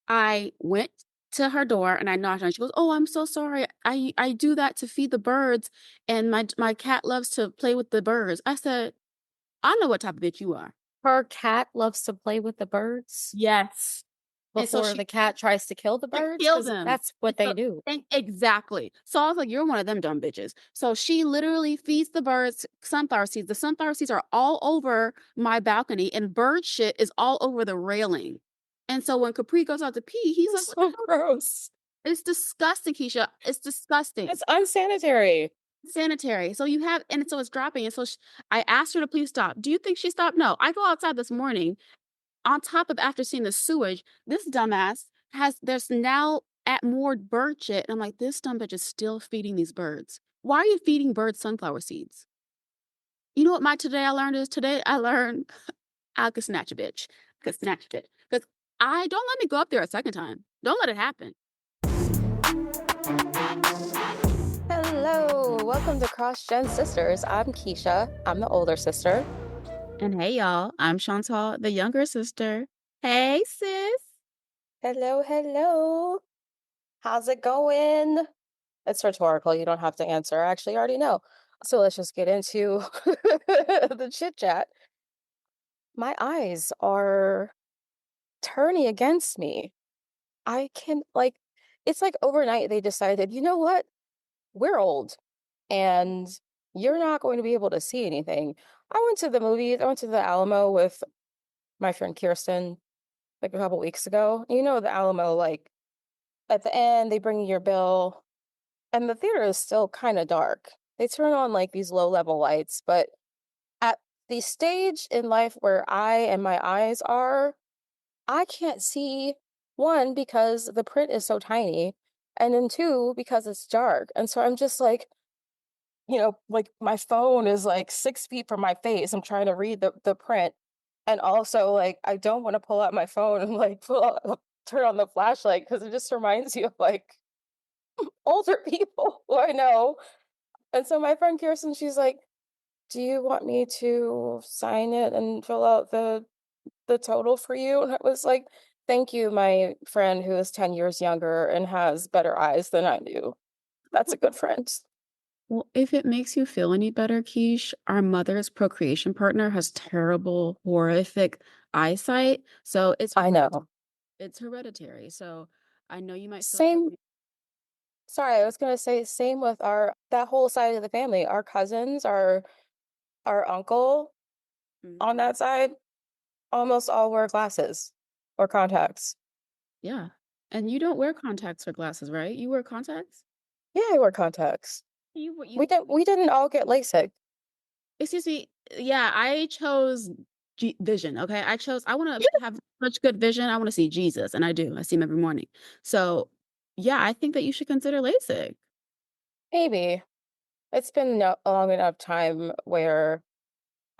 I went to her door and I knocked on it. She goes, "Oh, I'm so sorry. I do that to feed the birds, and my cat loves to play with the birds." I said, "I know what type of bitch you are." Her cat loves to play with the birds Yes. And so before the cat tries to kill the she birds, killed because them. that's what And they so do. exactly. So I was like, "You're one of them dumb bitches." So she literally feeds the birds sunflower seeds. The sunflower seeds are all over my balcony, and bird shit is all over the railing. And so when Capri goes out to pee, he's like, It's "What the so hell?" gross. It's disgusting, Keisha. It's disgusting. It's unsanitary. Sanitary. So you have, and so it's dropping. And so I asked her to please stop. Do you think she stopped? No. I go outside this morning on top of after seeing the sewage. This dumbass there's now at more bird shit. And I'm like, this dumb bitch is still feeding these birds. Why are you feeding birds sunflower seeds? You know what my today I learned is? Today I learned I could snatch a bitch. Could snatch a bitch. Because I don't let me go up there a second time. Don't let it happen. Hello, welcome to Cross Gen Sisters. I'm Keisha. I'm the older sister. And hey, y'all, I'm Chantal, the younger sister. Hey, sis. Hello, hello. How's it going? It's rhetorical. You don't have to answer. I actually already know. So let's just get into the chit chat. My eyes are turning against me. I can, like, it's like overnight they decided, you know what? We're old and you're not going to be able to see anything. I went to the movies. I went to the Alamo with my friend Kirsten like a couple weeks ago. You know, the Alamo, like at the end, they bring you your bill, and the theater is still kind of dark. They turn on like these low level lights, but at the stage in life where I and my eyes are, I can't see, one, because the print is so tiny, and then two, because it's dark. And so I'm just like, like my phone is like 6 feet from my face. I'm trying to read the print. And also, like, I don't want to pull out my phone and like turn on the flashlight because it just reminds you of like older people who I know. And so my friend Kirsten, she's like, "Do you want me to sign it and fill out the total for you?" And I was like, "Thank you, my friend who is 10 years younger and has better eyes than I do. That's a good friend." Well, if it makes you feel any better, Quiche, our mother's procreation partner has terrible, horrific eyesight. So I know. it's hereditary. So I know you might feel some Same. Sorry, I was gonna say same with our that whole side of the family. Our cousins, our uncle mm, on that side, almost all wear glasses or contacts. yeah. And you don't wear contacts or glasses, right? You wear contacts? Yeah, I wear contacts. We You didn't all get LASIK. excuse me. Yeah, I chose vision. Okay. I want to have such good vision. I want to see Jesus, and I do. I see him every morning. So yeah, I think that you should consider LASIK. Maybe. It's been a long enough time where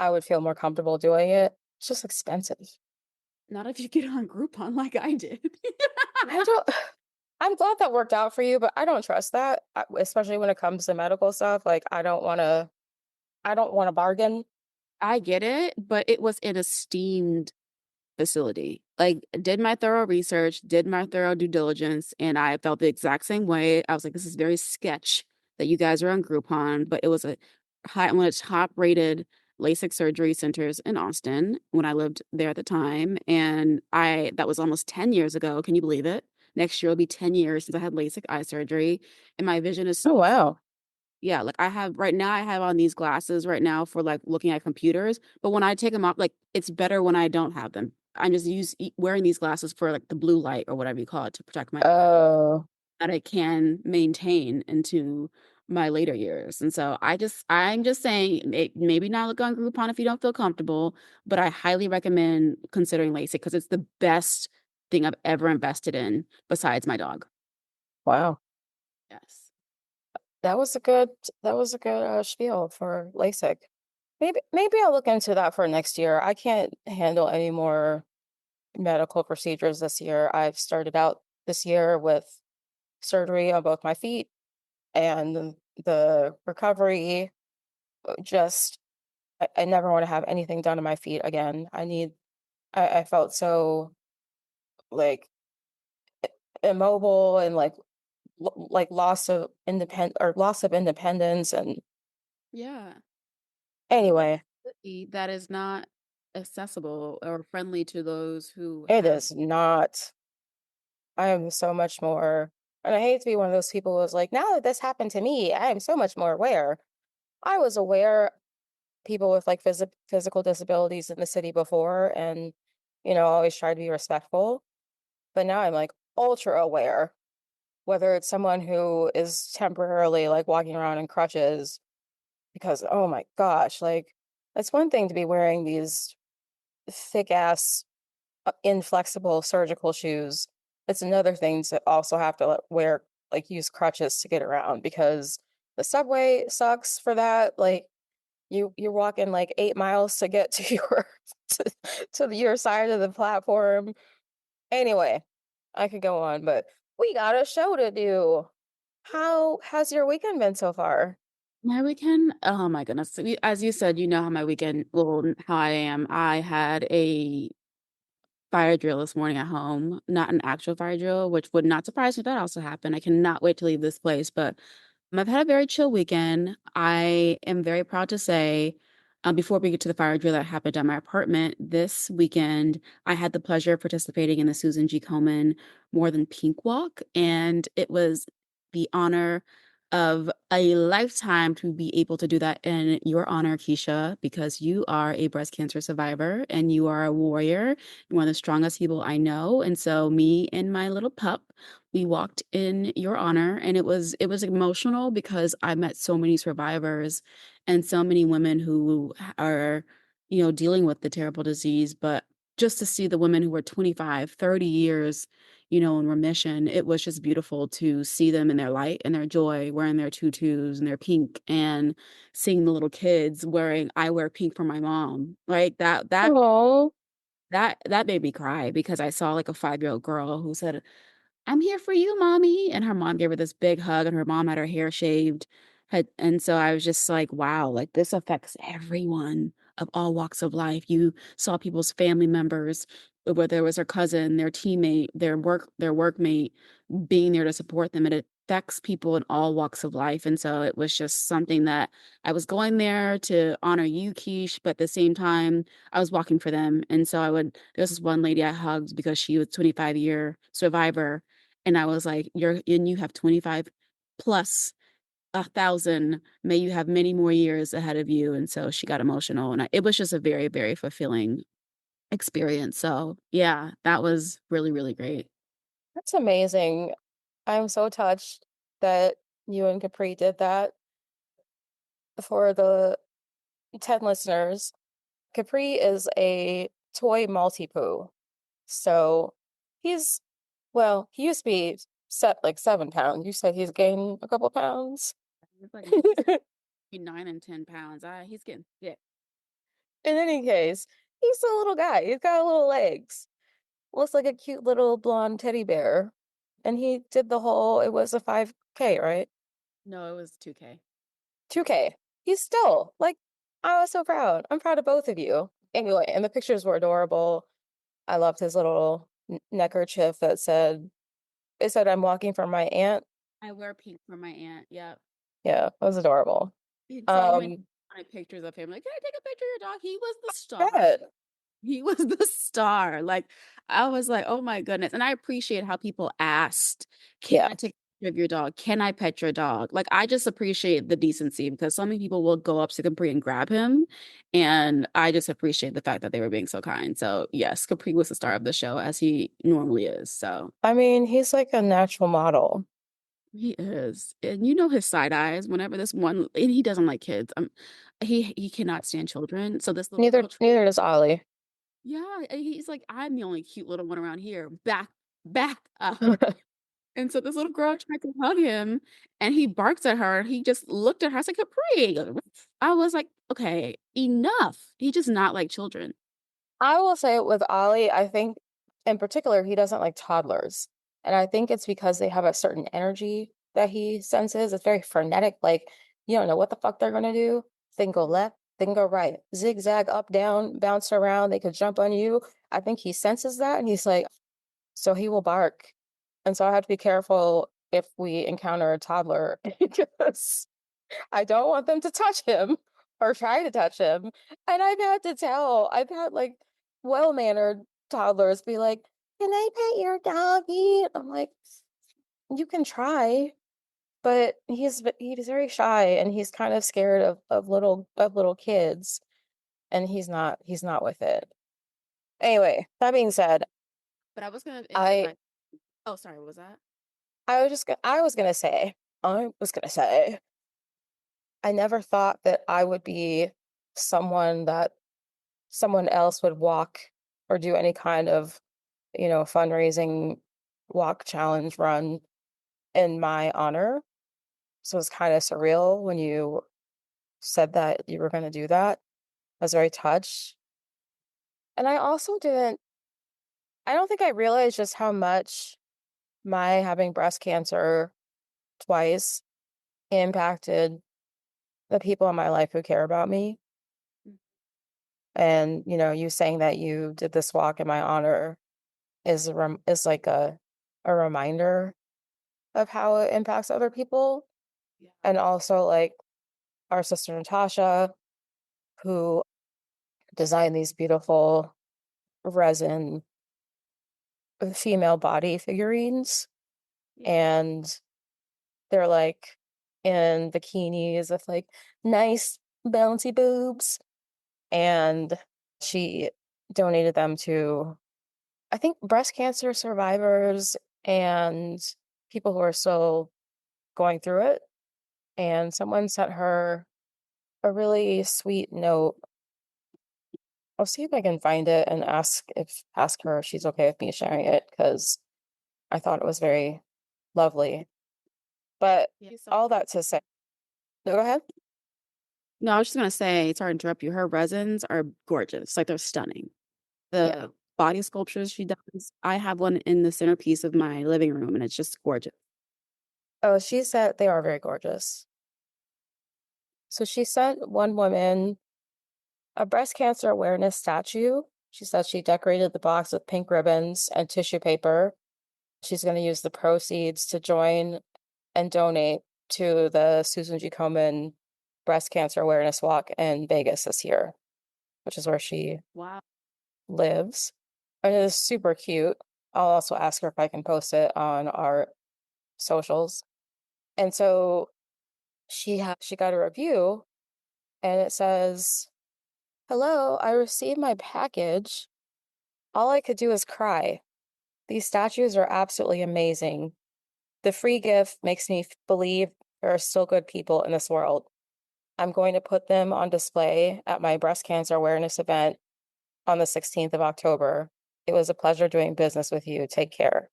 I would feel more comfortable doing it. It's just expensive. Not if you get on Groupon like I did. I don't I'm glad that worked out for you, but I don't trust that, especially when it comes to medical stuff. Like I don't want to bargain. I get it, but it was an esteemed facility. Like, did my thorough research, did my thorough due diligence, and I felt the exact same way. I was like, this is very sketch that you guys are on Groupon, but it was one of the top rated LASIK surgery centers in Austin when I lived there at the time. And that was almost 10 years ago. Can you believe it? Next year will be 10 years since I had LASIK eye surgery. And my vision is Oh so wow. yeah, like I have on these glasses right now for like looking at computers, but when I take them off, like it's better when I don't have them. I'm just wearing these glasses for like the blue light or whatever you call it to protect my Oh, that I can maintain into my later years. And so I'm just saying maybe not look on Groupon if you don't feel comfortable, but I highly recommend considering LASIK because it's the best thing I've ever invested in besides my dog. wow. Yes. That was a good spiel for LASIK. Maybe I'll look into that for next year. I can't handle any more medical procedures this year. I've started out this year with surgery on both my feet, and the recovery just I never want to have anything done to my feet again. I felt so like immobile and like loss of independence. And Yeah. anyway, That is not accessible or friendly to those who it have. is not. I am so much more, and I hate to be one of those people who's like, now that this happened to me, I am so much more aware. I was aware people with like physical disabilities in the city before, and always try to be respectful. But now I'm like ultra aware, whether it's someone who is temporarily like walking around in crutches, because oh my gosh, like it's one thing to be wearing these thick ass inflexible surgical shoes. It's another thing to also have to wear like use crutches to get around, because the subway sucks for that. Like you're walking like 8 miles to get to to, your side of the platform. Anyway, I could go on, but we got a show to do. How has your weekend been so far? My weekend, oh my goodness. As you said, you know how my weekend, well, how I am. I had a fire drill this morning at home, not an actual fire drill, which would not surprise me if that also happened. I cannot wait to leave this place, but I've had a very chill weekend. I am very proud to say, before we get to the fire drill that happened at my apartment this weekend, I had the pleasure of participating in the Susan G. Komen More Than Pink Walk, and it was the honor of a lifetime to be able to do that in your honor, Keisha, because you are a breast cancer survivor and you are a warrior, one of the strongest people I know. And so, me and my little pup, we walked in your honor, and it was emotional because I met so many survivors and so many women who are, dealing with the terrible disease. But just to see the women who were 25, 30 years, in remission, it was just beautiful to see them in their light and their joy, wearing their tutus and their pink, and seeing the little kids wearing, I wear pink for my mom. Like Oh, that made me cry because I saw like a 5-year-old girl who said, "I'm here for you, mommy." And her mom gave her this big hug, and her mom had her hair shaved. And so I was just like, wow, like this affects everyone of all walks of life. You saw people's family members, whether it was their cousin, their teammate, their workmate, being there to support them. It affects people in all walks of life. And so it was just something that I was going there to honor you, Keish, but at the same time, I was walking for them. And so there's this one lady I hugged because she was 25-year survivor. And I was like, you have 25 plus 1,000. May you have many more years ahead of you. And so she got emotional. And it was just a very, very fulfilling experience. So yeah, that was really, really great. that's amazing. I'm so touched that you and Capri did that. For the 10 listeners, Capri is a toy Maltipoo. So he's, well, he used to be set like 7 pounds. You said he's gained a couple pounds. It's like In between 9 and 10 pounds. He's getting thick. any case, he's a little guy. He's got little legs. Looks like a cute little blonde teddy bear. And he did it was a 5K, right? No, it was 2K. 2K. He's still like, I was so proud. I'm proud of both of you. Anyway, and the pictures were adorable. I loved his little neckerchief it said, I'm walking for my aunt. I wear pink for my aunt. Yep. Yeah, it was adorable. So many Um, pictures of him. Like, can I take a picture of your dog? He was the star. good. He was the star. Like, I was like, oh my goodness. And I appreciate how people asked, can Yeah. I take a picture of your dog? Can I pet your dog? Like, I just appreciate the decency because so many people will go up to Capri and grab him. And I just appreciate the fact that they were being so kind. So, yes, Capri was the star of the show as he normally is. So, I mean, he's like a natural model. he is. And you know his side eyes whenever this one, and he doesn't like kids. He cannot stand children. So, this little girl, Neither does Ollie. yeah, and he's like, I'm the only cute little one around here. Back up. And so this little girl tried to hug him, and he barks at her. He just looked at her. I was like, Capri. I was like, okay, enough. He just not like children. I will say with Ollie, I think in particular, he doesn't like toddlers. And I think it's because they have a certain energy that he senses. It's very frenetic. Like, you don't know what the fuck they're going to do. They can go left, they can go right, zigzag, up, down, bounce around. They could jump on you. I think he senses that. And he's like, so he will bark. And so I have to be careful if we encounter a toddler because I don't want them to touch him or try to touch him. And I've had like well-mannered toddlers be like, "Can I pet your doggy?" I'm like, "You can try." But he's very shy and he's kind of scared of little kids and he's not with it. Anyway, that being said, But I was gonna end I my oh, sorry, what was that? I was gonna say I never thought that I would be someone that someone else would walk or do any kind of, fundraising walk challenge run in my honor. So it's kind of surreal when you said that you were going to do that. I was very touched. And I don't think I realized just how much my having breast cancer twice impacted the people in my life who care about me. Mm, And, you saying that you did this walk in my honor is like a reminder of how it impacts other people. yeah, And also like our sister Natasha, who designed these beautiful resin female body figurines. yeah, And they're like in bikinis with like nice bouncy boobs. And she donated them to, I think, breast cancer survivors and people who are still going through it. And someone sent her a really sweet note. I'll see if I can find it and ask her if she's okay with me sharing it because I thought it was very lovely. But yeah. Thank you so all much. that to say, no, go ahead. No, I was just gonna say, sorry to interrupt you. Her resins are gorgeous. Like they're stunning. Yeah. The body sculptures she does, I have one in the centerpiece of my living room, and it's just gorgeous. Oh, she said they are very gorgeous. So she sent one woman a breast cancer awareness statue. She said she decorated the box with pink ribbons and tissue paper. She's going to use the proceeds to join and donate to the Susan G. Komen Breast Cancer Awareness Walk in Vegas this year, which is where she Wow. lives. And it is super cute. I'll also ask her if I can post it on our socials. And so she got a review and it says, "Hello, I received my package. All I could do is cry. These statues are absolutely amazing. The free gift makes me believe there are still good people in this world. I'm going to put them on display at my breast cancer awareness event on the 16th of October. It was a pleasure doing business with you. Take care."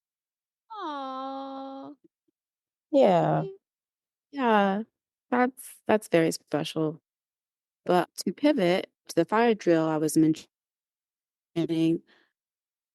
Aw. Yeah. Okay. Yeah. That's very special. But to pivot to the fire drill I was mentioning,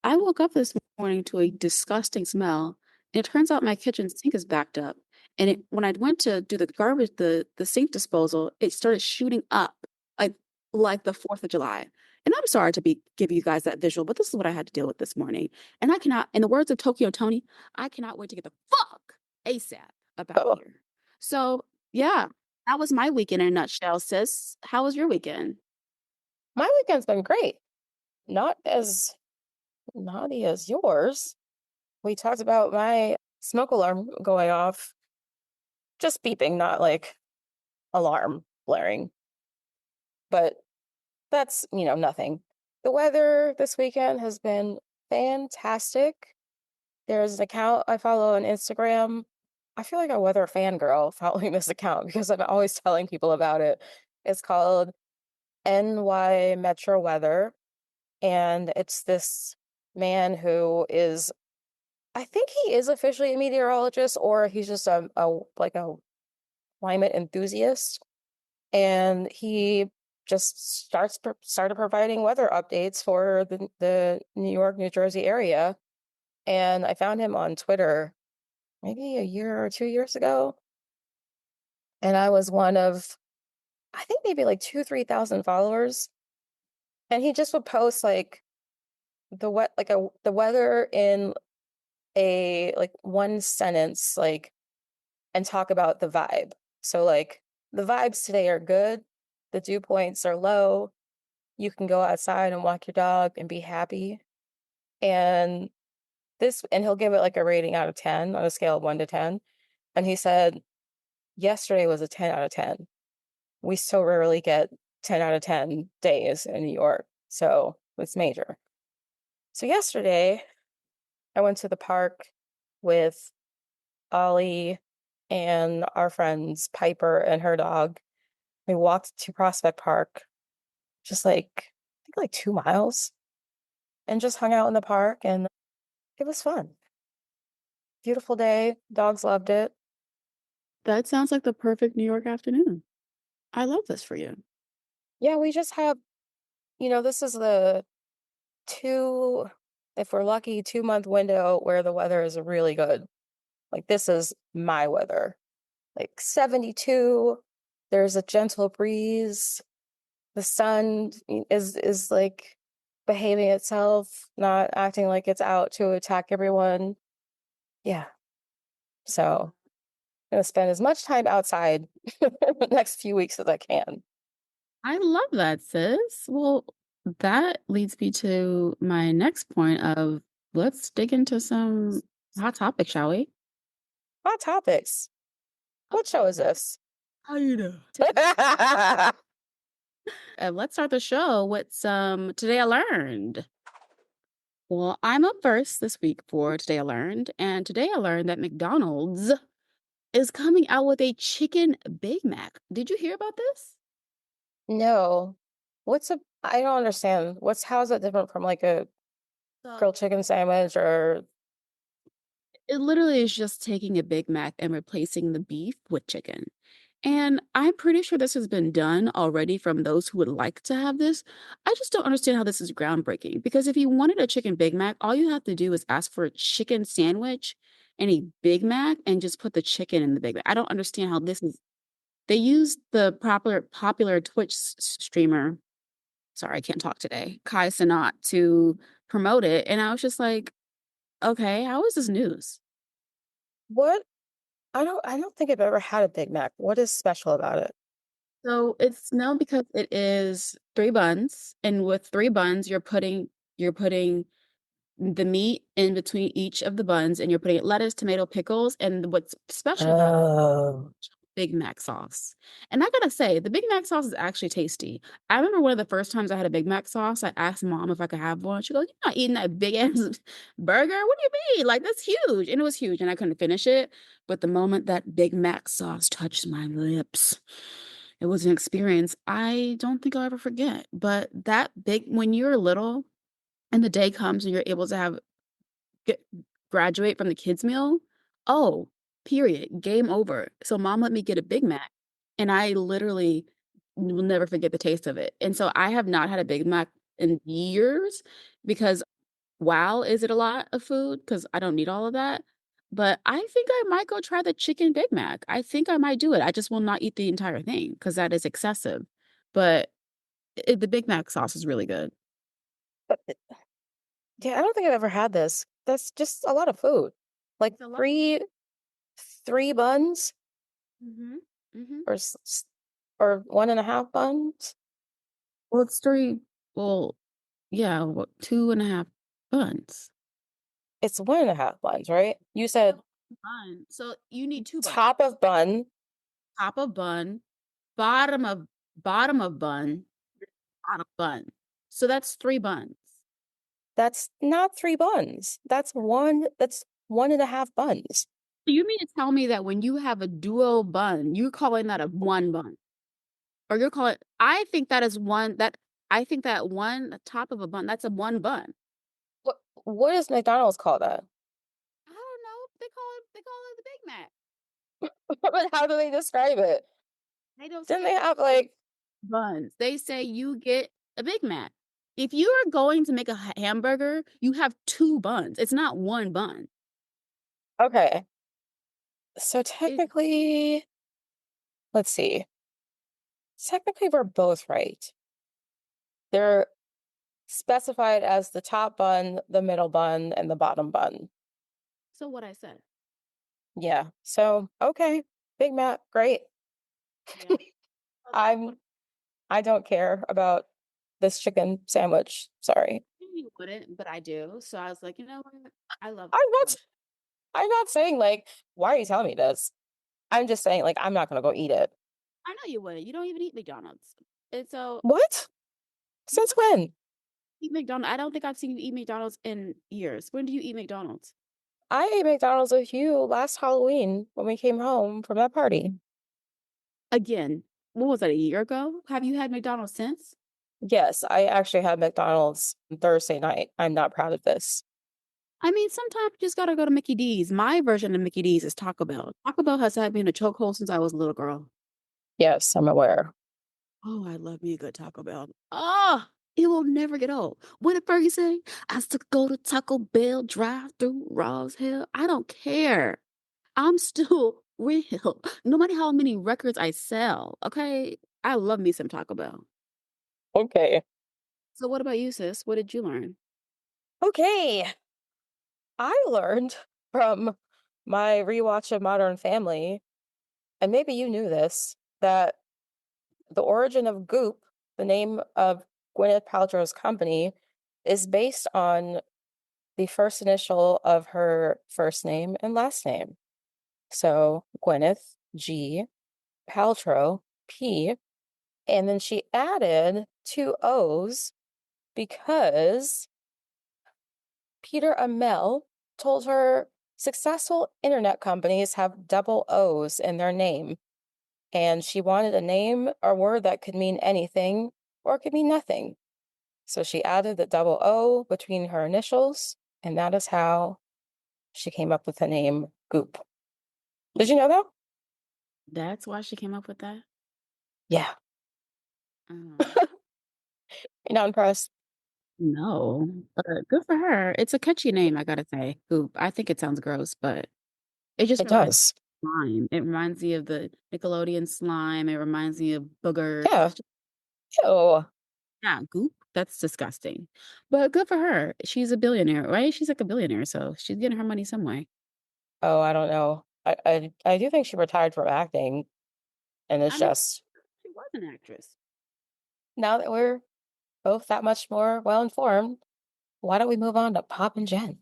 I woke up this morning to a disgusting smell, and it turns out my kitchen sink is backed up. And when I went to do the garbage, the sink disposal, it started shooting up like like the 4th of July. And I'm sorry to be give you guys that visual, but this is what I had to deal with this morning. And I cannot, in the words of Tokyo Tony, I cannot wait to get the fuck ASAP about Oh, here. So yeah, that was my weekend in a nutshell, sis. How was your weekend? my weekend's been great. Not as naughty as yours. We talked about my smoke alarm going off, just beeping, not like alarm blaring. But that's, nothing. The weather this weekend has been fantastic. There's an account I follow on Instagram. I feel like a weather fangirl following this account because I'm always telling people about it. It's called NY Metro Weather, and it's this man who is, I think he is officially a meteorologist or he's just a like a climate enthusiast, and he just started providing weather updates for the New York, New Jersey area. And I found him on Twitter maybe a year or 2 years ago, and I was one of, I think, maybe like 3,000 followers. And he just would post like the weather in a like one sentence like and talk about the vibe. So like the vibes today are good, the dew points are low. You can go outside and walk your dog and be happy. And and he'll give it like a rating out of 10 on a scale of 1 to 10. And he said yesterday was a 10 out of 10. We so rarely get 10 out of 10 days in New York. So it's major. So yesterday I went to the park with Ollie and our friends Piper and her dog. We walked to Prospect Park, just like I think like 2 miles, and just hung out in the park, and it was fun. Beautiful day. Dogs loved it. That sounds like the perfect New York afternoon. I love this for you. Yeah, we just have, this is the two, if we're lucky, 2-month window where the weather is really good. Like this is my weather. Like 72, there's a gentle breeze. The sun is like behaving itself, not acting like it's out to attack everyone. Yeah. So I'm gonna spend as much time outside the next few weeks as I can. I love that, sis. Well, that leads me to my next point of let's dig into some hot topics, shall we? Hot topics. What show is this? How you know? Let's start the show with some Today I Learned. Well, I'm up first this week for Today I Learned, and today I learned that McDonald's is coming out with a chicken Big Mac. Did you hear about this? No. I don't understand. How is that different from like a grilled So chicken sandwich or it literally is just taking a Big Mac and replacing the beef with chicken. And I'm pretty sure this has been done already from those who would like to have this. I just don't understand how this is groundbreaking because if you wanted a chicken Big Mac, all you have to do is ask for a chicken sandwich and a Big Mac and just put the chicken in the Big Mac. I don't understand how this is. They used the popular Twitch streamer. Sorry, I can't talk today. Kai Sanat to promote it, and I was just like, okay, how is this news? what? I don't think I've ever had a Big Mac. What is special about it? So it's known because it is 3 buns, and with 3 buns, you're putting the meat in between each of the buns, and you're putting lettuce, tomato, pickles, and what's special about Oh. Big Mac sauce. And I gotta say, the Big Mac sauce is actually tasty. I remember one of the first times I had a Big Mac sauce, I asked mom if I could have one. She goes, "You're not eating that big ass burger. What do you mean? Like, that's huge." And it was huge, and I couldn't finish it. But the moment that Big Mac sauce touched my lips, it was an experience I don't think I'll ever forget. But when you're little and the day comes and you're able to get, graduate from the kids' meal, oh, period, game over. So mom let me get a Big Mac, and I literally will never forget the taste of it. And so I have not had a Big Mac in years because wow, is it a lot of food? Because I don't need all of that. But I think I might go try the chicken Big Mac. I think I might do it. I just will not eat the entire thing because that is excessive. But the Big Mac sauce is really good. But yeah, I don't think I've ever had this. That's just a lot of food. Like It's a lot. three buns Mm-hmm. Mm-hmm. or or 1.5 buns. Well, it's three. Well, yeah, what, 2.5 buns. It's 1.5 buns, right? You said Bun. So you need 2 buns. top of bun. Top of bun, bottom of bottom of bun, bottom bun. So that's 3 buns. That's not 3 buns. That's 1.5 buns. So you mean to tell me that when you have a duo bun, you're calling that a one bun? Or you're calling I think that one the top of a bun, that's a one bun. What does McDonald's call that? I don't know. They call it the Big Mac. But how do they describe it? They don't Didn't say they have like buns. They say you get a Big Mac. If you are going to make a hamburger, you have 2 buns. It's not one bun. okay. So It, technically, let's see. Technically we're both right. They're specified as the top bun, the middle bun, and the bottom bun. So what I said. Yeah. So, okay. Big Mac, great. Yeah. So that's what I'm I don't care about this chicken sandwich. Sorry. you wouldn't, but I do. So I was like, you know what? I love I'm McDonald's. not I'm not saying like, why are you telling me this? I'm just saying like I'm not gonna go eat it. I know you wouldn't. You don't even eat McDonald's. And so What? Since what? when? Eat McDonald's. I don't think I've seen you eat McDonald's in years. When do you eat McDonald's? I ate McDonald's with you last Halloween when we came home from that party. Again, what was that, a year ago? Have you had McDonald's since? Yes, I actually had McDonald's Thursday night. I'm not proud of this. I mean, sometimes you just gotta go to Mickey D's. My version of Mickey D's is Taco Bell. Taco Bell has had me in a chokehold since I was a little girl. Yes, I'm aware. Oh, I love me a good Taco Bell. Ah, it will never get old. What did Fergie say? I used to go to Taco Bell drive through raw as hell. I don't care. I'm still real. No matter how many records I sell, okay? I love me some Taco Bell. Okay. So what about you, sis? What did you learn? Okay. I learned from my rewatch of Modern Family, and maybe you knew this, that the origin of Goop, the name of Gwyneth Paltrow's company, is based on the first initial of her first name and last name. So Gwyneth, G, Paltrow, P, and then she added two O's because Peter Amell told her successful internet companies have double O's in their name, and she wanted a name or word that could mean anything or it could mean nothing. So she added the double O between her initials, and that is how she came up with the name Goop. Did you know that? That's why she came up with that? Yeah. Um, You're not impressed? no, but good for her. It's a catchy name, I gotta say. Goop. I think it sounds gross, but it just It reminds does. me of slime. It reminds me of the Nickelodeon slime. It reminds me of boogers. Yeah. It's just, Ew. yeah, goop. That's disgusting. But good for her. She's a billionaire, right? She's like a billionaire, so she's getting her money some way. Oh, I don't know. I do think she retired from acting, and it's I mean, just she was an actress. now that we're both that much more well informed, why don't we move on to Pop and Jen?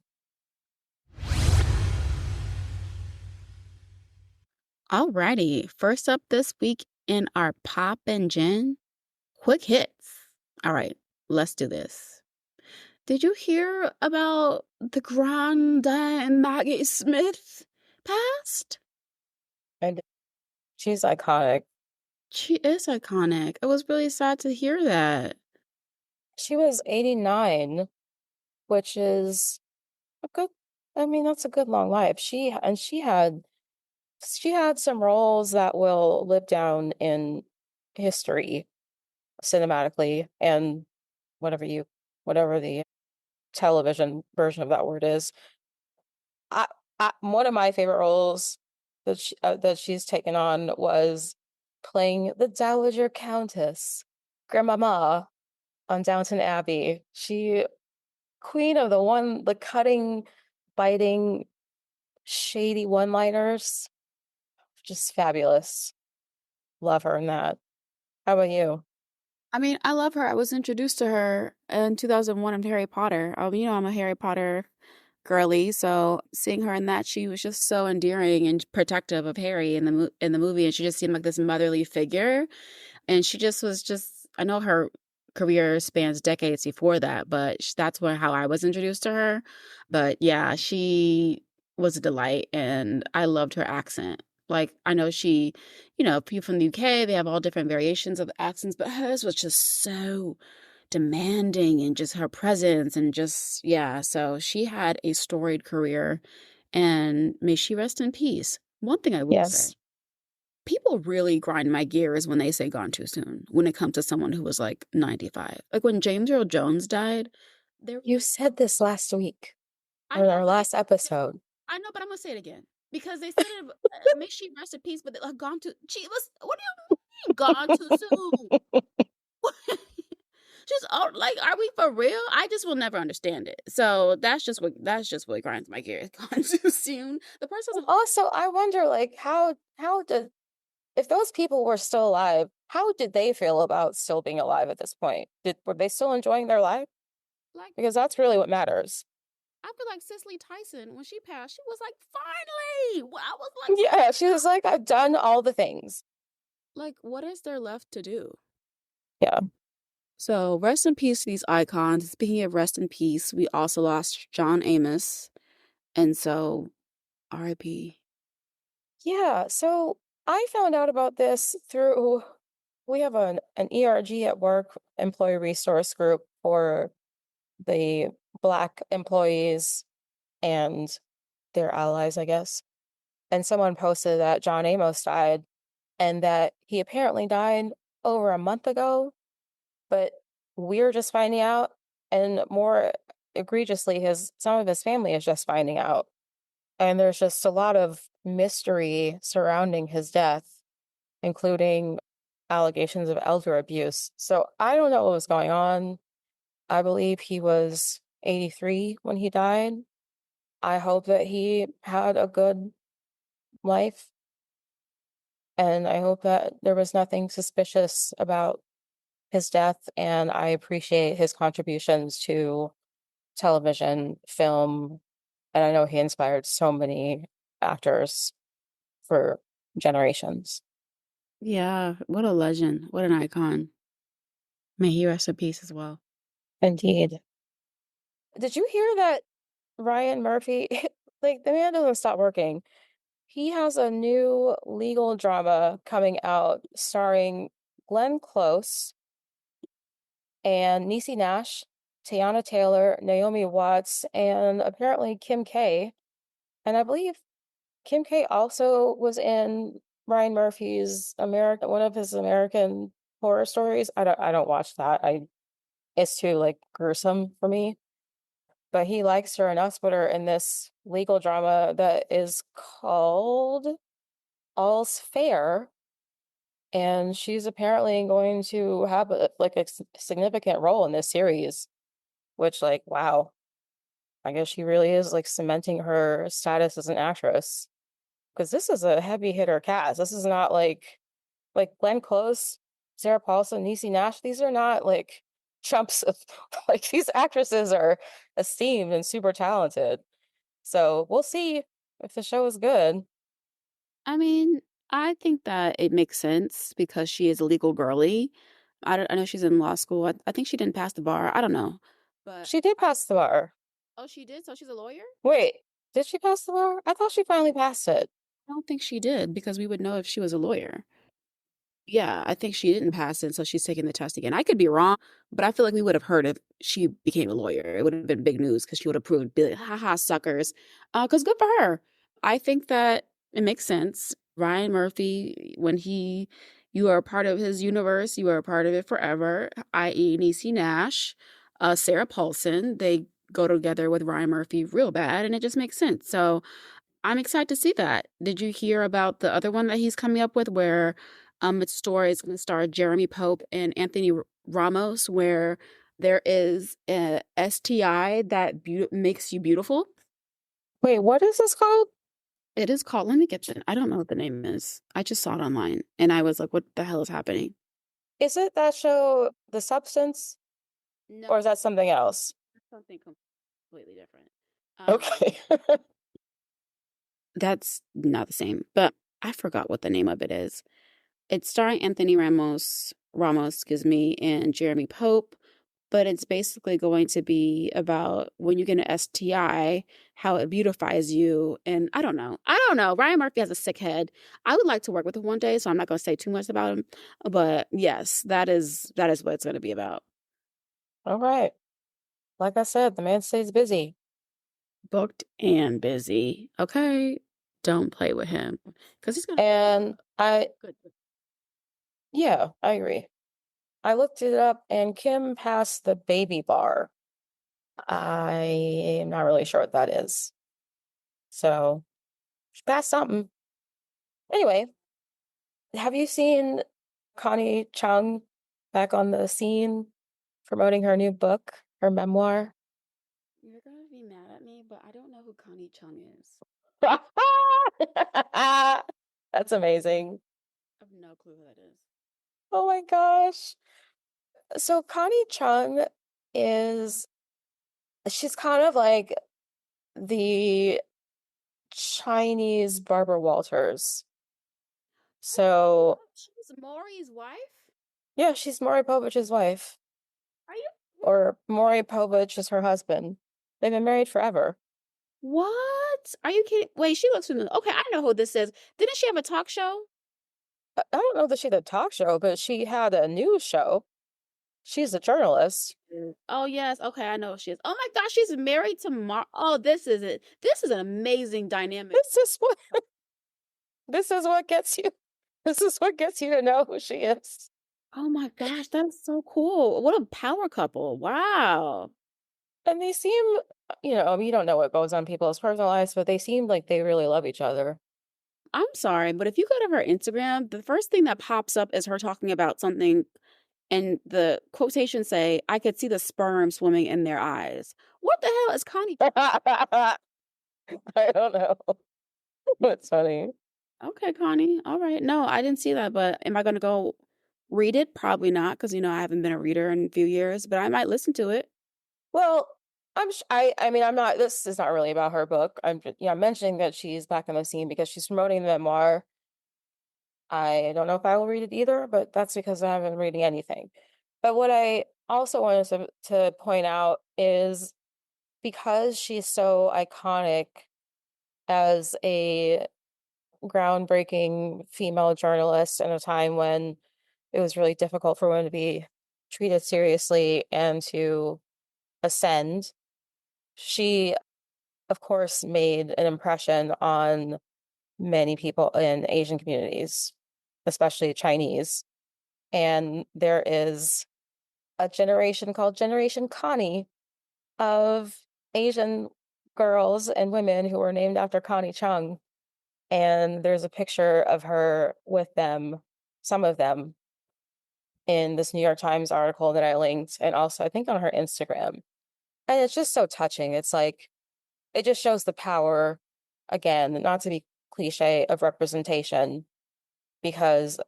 Alrighty. First up this week in our Pop and Jen quick hits. All right, let's do this. Did you hear about the Grand Dame Maggie Smith passed? And she's iconic. She is iconic. It was really sad to hear that. She was 89, which is a good, I mean, that's a good long life. She had some roles that will live down in history cinematically and whatever you whatever the television version of that word is. I, one of my favorite roles that she's taken on was playing the Dowager Countess, Grandmama on Downton Abbey. She queen of the cutting, biting, shady one-liners. Just fabulous. Love her in that. How about you? I mean, I love her. I was introduced to her in 2001 in Harry Potter. I'm a Harry Potter girly, so seeing her in that, she was just so endearing and protective of Harry in the movie, and she just seemed like this motherly figure. And she just was just, I know her career spans decades before that, but that's how I was introduced to her. But yeah, she was a delight and I loved her accent. Like, I know people from the UK, they have all different variations of accents, but hers was just so demanding and just her presence and just, yeah. So she had a storied career and may she rest in peace. One thing I will say, Yes. people really grind my gears when they say gone too soon when it comes to someone who was like 95. Like when James Earl Jones died, there You said this last week I or in know, our but last episode. I know, but I'm gonna say it again because they said it. May she rest in peace, but like gone too. She was. What do you mean gone too soon? Just oh, like, are we for real? I just will never understand it. So that's just what grinds my gears. Gone too soon. The person's Also, I wonder, like, how did if those people were still alive, how did they feel about still being alive at this point? Were they still enjoying their life? like Because that's really what matters. I feel like Cicely Tyson when she passed, she was like, finally. Well, I was like, Yeah, she was like, I've done all the things. what is there left to do? Yeah. So rest in peace to these icons. Speaking of rest in peace, we also lost John Amos, and so R.I.P. Yeah. So I found out about this through we have an ERG at work, employee resource group for the Black employees and their allies, I guess. And someone posted that John Amos died and that he apparently died over a month ago, but we're just finding out, and more egregiously, his some of his family is just finding out. And there's just a lot of mystery surrounding his death, including allegations of elder abuse. So I don't know what was going on. I believe he was 83 when he died. I hope that he had a good life, and I hope that there was nothing suspicious about his death. And I appreciate his contributions to television, film, and I know he inspired so many actors for generations. Yeah, what a legend. What an icon. May he rest in peace as well. Indeed. Did you hear that Ryan Murphy, like the man doesn't stop working. He has a new legal drama coming out starring Glenn Close and Niecy Nash, Tiana Taylor, Naomi Watts, and apparently Kim K. And I believe Kim K also was in Ryan Murphy's one of his American horror stories. I don't watch that. It's too like gruesome for me. But he likes her enough to put her in this legal drama that is called All's Fair, and she's apparently going to have a significant role in this series, which like wow, I guess she really is like cementing her status as an actress because this is a heavy hitter cast. This is not like Glenn Close, Sarah Paulson, Niecy Nash. These are not like chumps of like these actresses are esteemed and super talented. So we'll see if the show is good. I mean, I think that it makes sense because she is a legal girly. I know she's in law school. I think she didn't pass the bar. I don't know. But She did pass the bar. oh, she did. So she's a lawyer? Wait, did she pass the bar? I thought she finally passed it. I don't think she did because we would know if she was a lawyer. Yeah, I think she didn't pass it, so she's taking the test again. I could be wrong, but I feel like we would have heard if she became a lawyer. It would have been big news because she would have proved, be like, haha, suckers. Because good for her. I think that it makes sense. Ryan Murphy, you are a part of his universe, you are a part of it forever, i.e., Niecy Nash, Sarah Paulson, they go together with Ryan Murphy real bad, and it just makes sense. So I'm excited to see that. Did you hear about the other one that he's coming up with where its story is going to star Jeremy Pope and Anthony Ramos, where there is a STI that makes you beautiful? Wait, what is this called? It is called, let me get it. I don't know what the name is. I just saw it online and I was like, what the hell is happening? Is it that show The Substance? No, Or is that something else? it's something completely different. Okay. That's not the same, but I forgot what the name of it is. It's starring Anthony Ramos, excuse me, and Jeremy Pope, but it's basically going to be about when you get an STI, how it beautifies you. And I don't know. I don't know. Ryan Murphy has a sick head. I would like to work with him one day, so I'm not going to say too much about him. But yes, that is what it's going to be about. All right. Like I said, the man stays busy. Booked and busy. Okay, don't play with him because he's going to. And Good. yeah, I agree. I looked it up and Kim passed the baby bar. I am not really sure what that is. So she passed something. Anyway, have you seen Connie Chung back on the scene? promoting her new book, her memoir. You're gonna be mad at me, but I don't know who Connie Chung is. That's amazing. I have no clue who that is. Oh my gosh. So Connie Chung is she's kind of like the Chinese Barbara Walters. So Oh, she's Maury's wife? yeah, she's Maury Povich's wife, Are you or Maury Povich is her husband. They've been married forever. what? Are you kidding? Wait, she looks familiar. Okay, I know who this is. Didn't she have a talk show? I don't know that she had a talk show, but she had a news show. She's a journalist. Oh yes, okay, I know who she is. Oh my gosh, she's married to Mar. Oh, this is it. This is an amazing dynamic. This is what this is what gets you. This is what gets you to know who she is. Oh my gosh, that's so cool. What a power couple. Wow. And they seem, you don't know what goes on people's personal lives, but they seem like they really love each other. I'm sorry, but if you go to her Instagram, the first thing that pops up is her talking about something, and the quotations say, I could see the sperm swimming in their eyes. What the hell is Connie? I don't know. What's funny. Okay, Connie. All right. No, I didn't see that, but am I going to go read it? Probably not, because, I haven't been a reader in a few years, but I might listen to it. Well, I mean, I'm not, this is not really about her book. I'm mentioning that she's back in the scene because she's promoting the memoir. I don't know if I will read it either, but that's because I haven't been reading anything. But what I also wanted to point out is because she's so iconic as a groundbreaking female journalist in a time when it was really difficult for women to be treated seriously and to ascend. She, of course, made an impression on many people in Asian communities, especially Chinese. And there is a generation called Generation Connie of Asian girls and women who were named after Connie Chung. And there's a picture of her with them, some of them, in this New York Times article that I linked, and also I think on her Instagram. And it's just so touching. It's like, it just shows the power, again, not to be cliche, of representation, because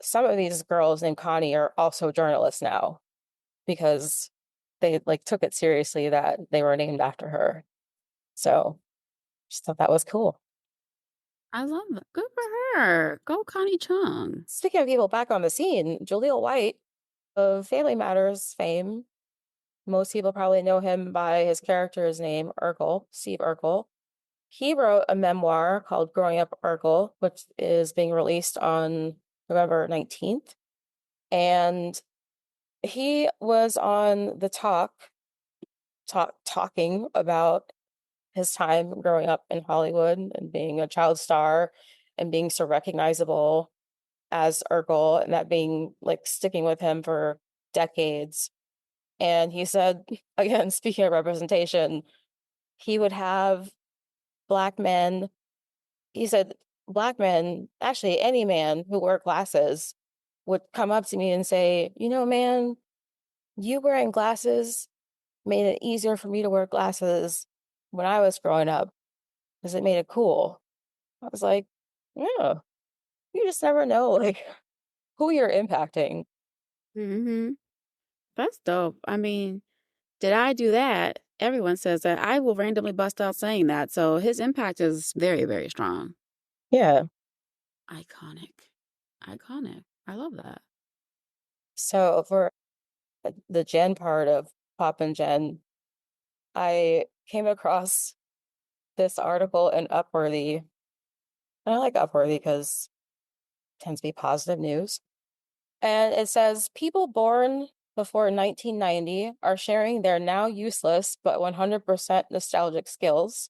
some of these girls named Connie are also journalists now because they like took it seriously that they were named after her. So just thought that was cool. I love that. Good for her. Go Connie Chung. Speaking of people back on the scene, Jaleel White of Family Matters fame, most people probably know him by his character's name, Urkel, Steve Urkel. He wrote a memoir called Growing Up Urkel, which is being released on November 19th. And he was on the talking about his time growing up in Hollywood and being a child star and being so recognizable as Urkel, and that being like sticking with him for decades. And he said, again, speaking of representation, he would have Black men, he said, Black men, actually any man who wore glasses would come up to me and say, man, you wearing glasses made it easier for me to wear glasses when I was growing up because it made it cool. I was like, yeah, you just never know like who you're impacting. Mm-hmm. That's dope. I mean, did I do that? Everyone says that. I will randomly bust out saying that. So his impact is very, very strong. Yeah. Iconic. Iconic. I love that. So for the Gen part of Pop and Gen, I came across this article in Upworthy. And I like Upworthy because it tends to be positive news. And it says people born before 1990 are sharing their now useless but 100% nostalgic skills.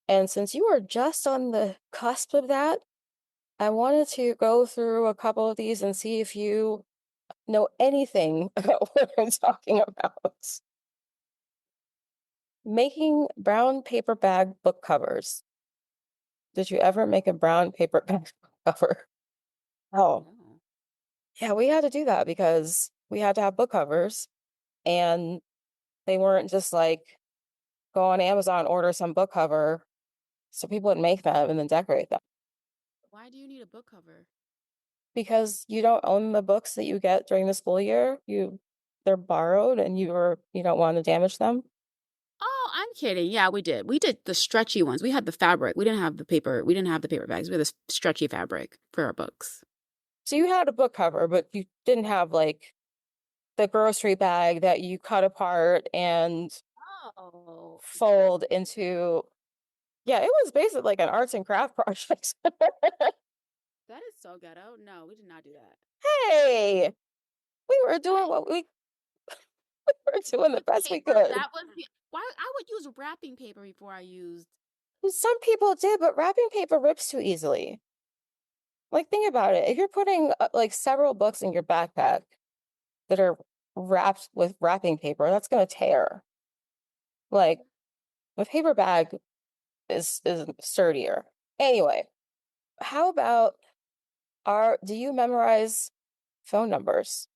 And since you are just on the cusp of that, I wanted to go through a couple of these and see if you know anything about what I'm talking about. Making brown paper bag book covers. Did you ever make a brown paper bag cover? Oh, No. yeah, we had to do that because we had to have book covers. and they weren't just like go on Amazon, order some book cover, so people would make them and then decorate them. Why do you need a book cover? Because you don't own the books that you get during the school year. They're borrowed and you don't want to damage them. Oh, I'm kidding. Yeah, we did. We did the stretchy ones. We had the fabric. We didn't have the paper. We didn't have the paper bags. We had the stretchy fabric for our books. So you had a book cover, but you didn't have like the grocery bag that you cut apart and Oh, fold into. Yeah, it was basically like an arts and craft project. that is so ghetto. No, we did not do that. Hey, we were doing Why? what we were doing the With best we paper, could. that was the why I would use wrapping paper before I used. Some people did, but wrapping paper rips too easily. Like, think about it. If you're putting like several books in your backpack that are wrapped with wrapping paper, that's gonna tear. Like, a paper bag is sturdier. Anyway, how about do you memorize phone numbers?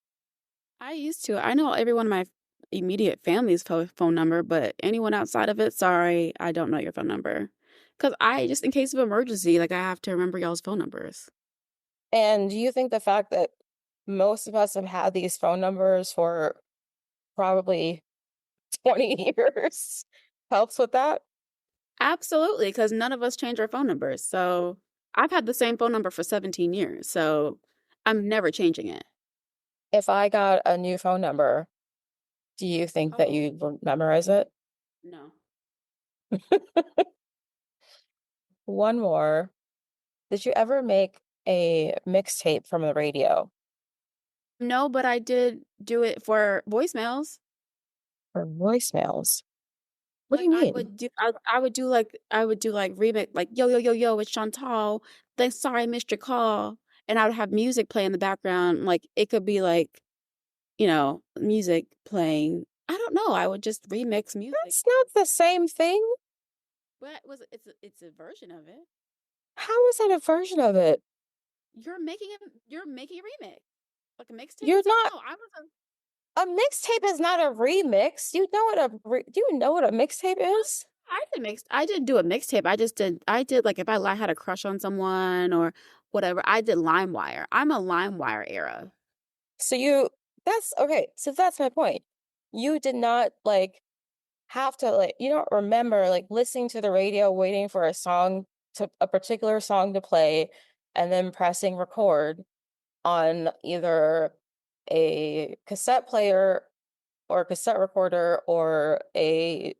I used to. I know every one of my immediate family's phone number, but anyone outside of it, sorry, I don't know your phone number. Because I just in case of emergency, like I have to remember y'all's phone numbers. And do you think the fact that most of us have had these phone numbers for probably 20 years helps with that? Absolutely, because none of us change our phone numbers. So I've had the same phone number for 17 years, so I'm never changing it. If I got a new phone number, do you think that Oh, you would memorize it? no. One more. Did you ever make a mixtape from the radio No, but I did do it for voicemails. or voicemails? What do Like you mean? I would do like remix like yo yo yo yo it's Chantal. Thanks, sorry I missed your call. And I would have music play in the background. Like it could be like, music playing. I don't know. I would just remix music. That's not the same thing. But it's a version of it. How is that a version of it? You're making a remix. Like a mixtape? You're not No, I was a a mixtape is not a remix. Do you know what a mixtape is? I did do a mixtape. I did like if I had a crush on someone or whatever, I did LimeWire. I'm a LimeWire era. So that's okay. So that's my point. You did not like have to like you don't remember like listening to the radio, waiting for a particular song to play, and then pressing record on either a cassette player or a cassette recorder or a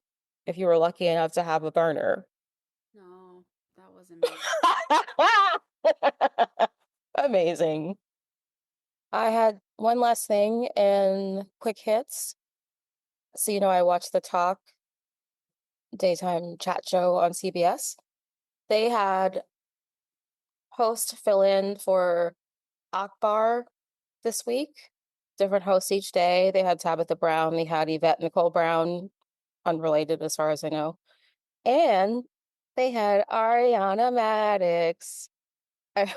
if you were lucky enough to have a burner. No, that wasn't me. Amazing. I had one last thing in quick hits. So, I watched the Talk daytime chat show on CBS. They had host fill in for Akbar this week, different hosts each day. They had Tabitha Brown, they had Yvette Nicole Brown, unrelated as far as I know. And they had Ariana Madix. And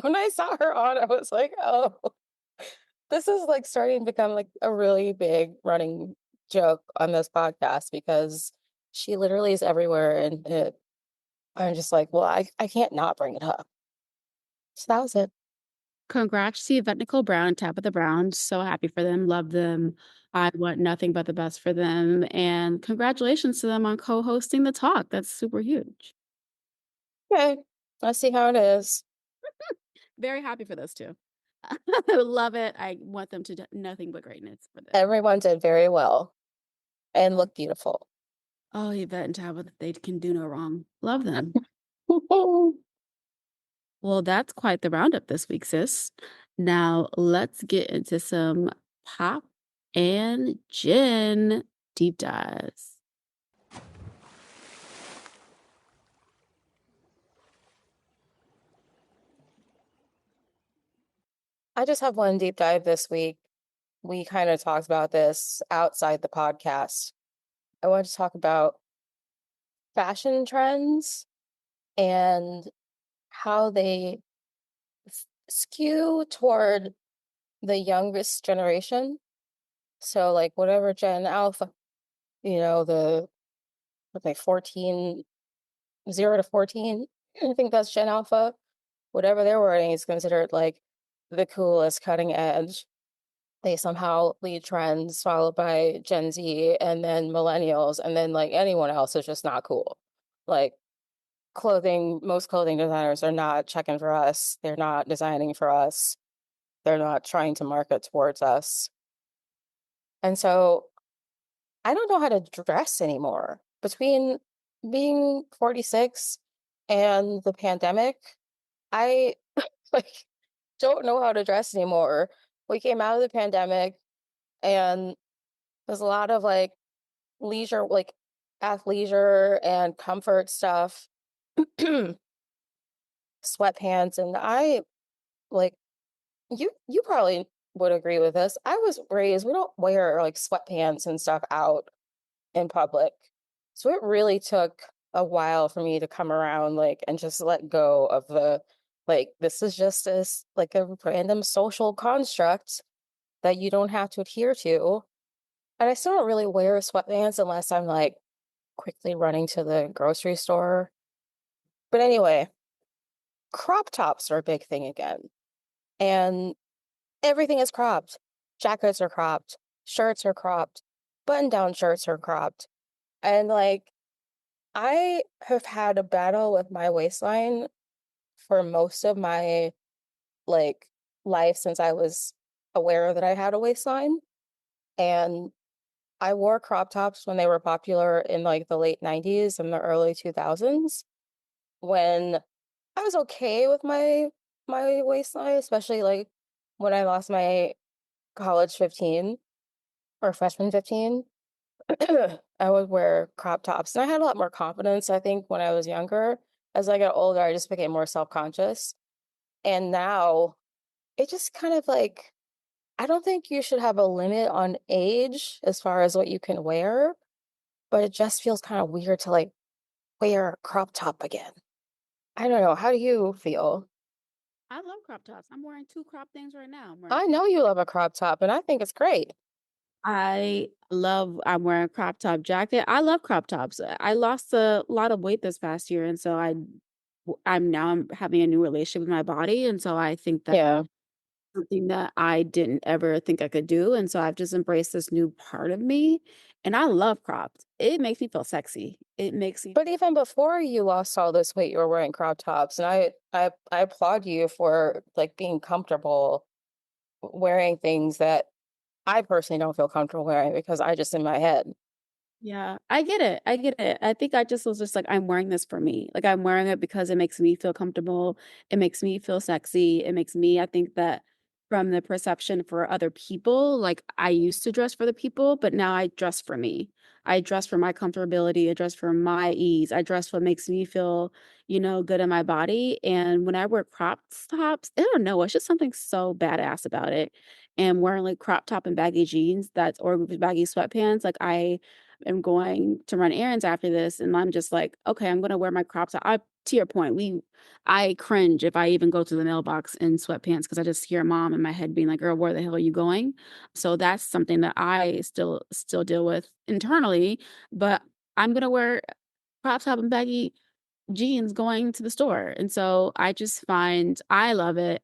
when I saw her on, I was like, oh, this is like starting to become like a really big running joke on this podcast because she literally is everywhere and I'm just like, well, I can't not bring it up. So that was it. Congrats to Yvette Nicole Brown and Tabitha Brown. So happy for them. Love them. I want nothing but the best for them. And congratulations to them on co-hosting the talk. That's super huge. Okay. Let's see how it is. Very happy for those two. I love it. I want them to do nothing but greatness for them. Everyone did very well and looked beautiful. Oh, Yvette and Tabitha, they can do no wrong. Love them. Well, that's quite the roundup this week, sis. Now let's get into some pop and gin deep dives. I just have one deep dive this week. We kind of talked about this outside the podcast. I want to talk about fashion trends and how they skew toward the youngest generation. So like whatever Gen Alpha, the what they 14, 0 to 14, I think that's Gen Alpha. Whatever they're wearing is considered like the coolest cutting edge. They somehow lead trends, followed by Gen Z and then millennials, and then like anyone else is just not cool. Like most clothing designers are not checking for us. They're not designing for us. They're not trying to market towards us. And so I don't know how to dress anymore. Between being 46 and the pandemic, I like don't know how to dress anymore. We came out of the pandemic and there's a lot of like leisure, like athleisure and comfort stuff, sweatpants, and I like you probably would agree with this. I was raised, we don't wear like sweatpants and stuff out in public. So it really took a while for me to come around like and just let go of the like this is just this like a random social construct that you don't have to adhere to. And I still don't really wear sweatpants unless I'm like quickly running to the grocery store. But anyway, crop tops are a big thing again. And everything is cropped. Jackets are cropped, shirts are cropped, button-down shirts are cropped. And like I have had a battle with my waistline for most of my like life since I was aware that I had a waistline. And I wore crop tops when they were popular in like the late 90s and the early 2000s when I was okay with my waistline, especially like when I lost my college 15 or freshman 15. I would wear crop tops. And I had a lot more confidence, I think, when I was younger. As I got older, I just became more self-conscious. And now it just kind of like, I don't think you should have a limit on age as far as what you can wear, but it just feels kind of weird to like wear a crop top again. I don't know. How do you feel? I love crop tops. I'm wearing 2 crop things right now. I'm wearing I crop know you love a crop top, and I think it's great. I'm wearing a crop top jacket. I love crop tops. I lost a lot of weight this past year, and so I'm having a new relationship with my body, and so I think that Yeah. something that I didn't ever think I could do, and so I've just embraced this new part of me, and I love cropped. It makes me feel sexy. It makes me But even before you lost all this weight, you were wearing crop tops, and I applaud you for like being comfortable wearing things that I personally don't feel comfortable wearing because I just in my head. Yeah, I get it. I get it. I think I just was just like, I'm wearing this for me. Like, I'm wearing it because it makes me feel comfortable. It makes me feel sexy. It makes me, I think that from the perception for other people, like I used to dress for the people, but now I dress for me. I dress for my comfortability. I dress for my ease. I dress what makes me feel, good in my body. And when I wear crop tops, I don't know, it's just something so badass about it. And wearing like crop top and baggy jeans, or baggy sweatpants, like I am going to run errands after this, and I'm just like, okay, I'm gonna wear my crop top. To your point, I cringe if I even go to the mailbox in sweatpants because I just hear mom in my head being like, "Girl, where the hell are you going?" So that's something that I still deal with internally. But I'm gonna wear crop top and baggy jeans going to the store, and so I just find I love it.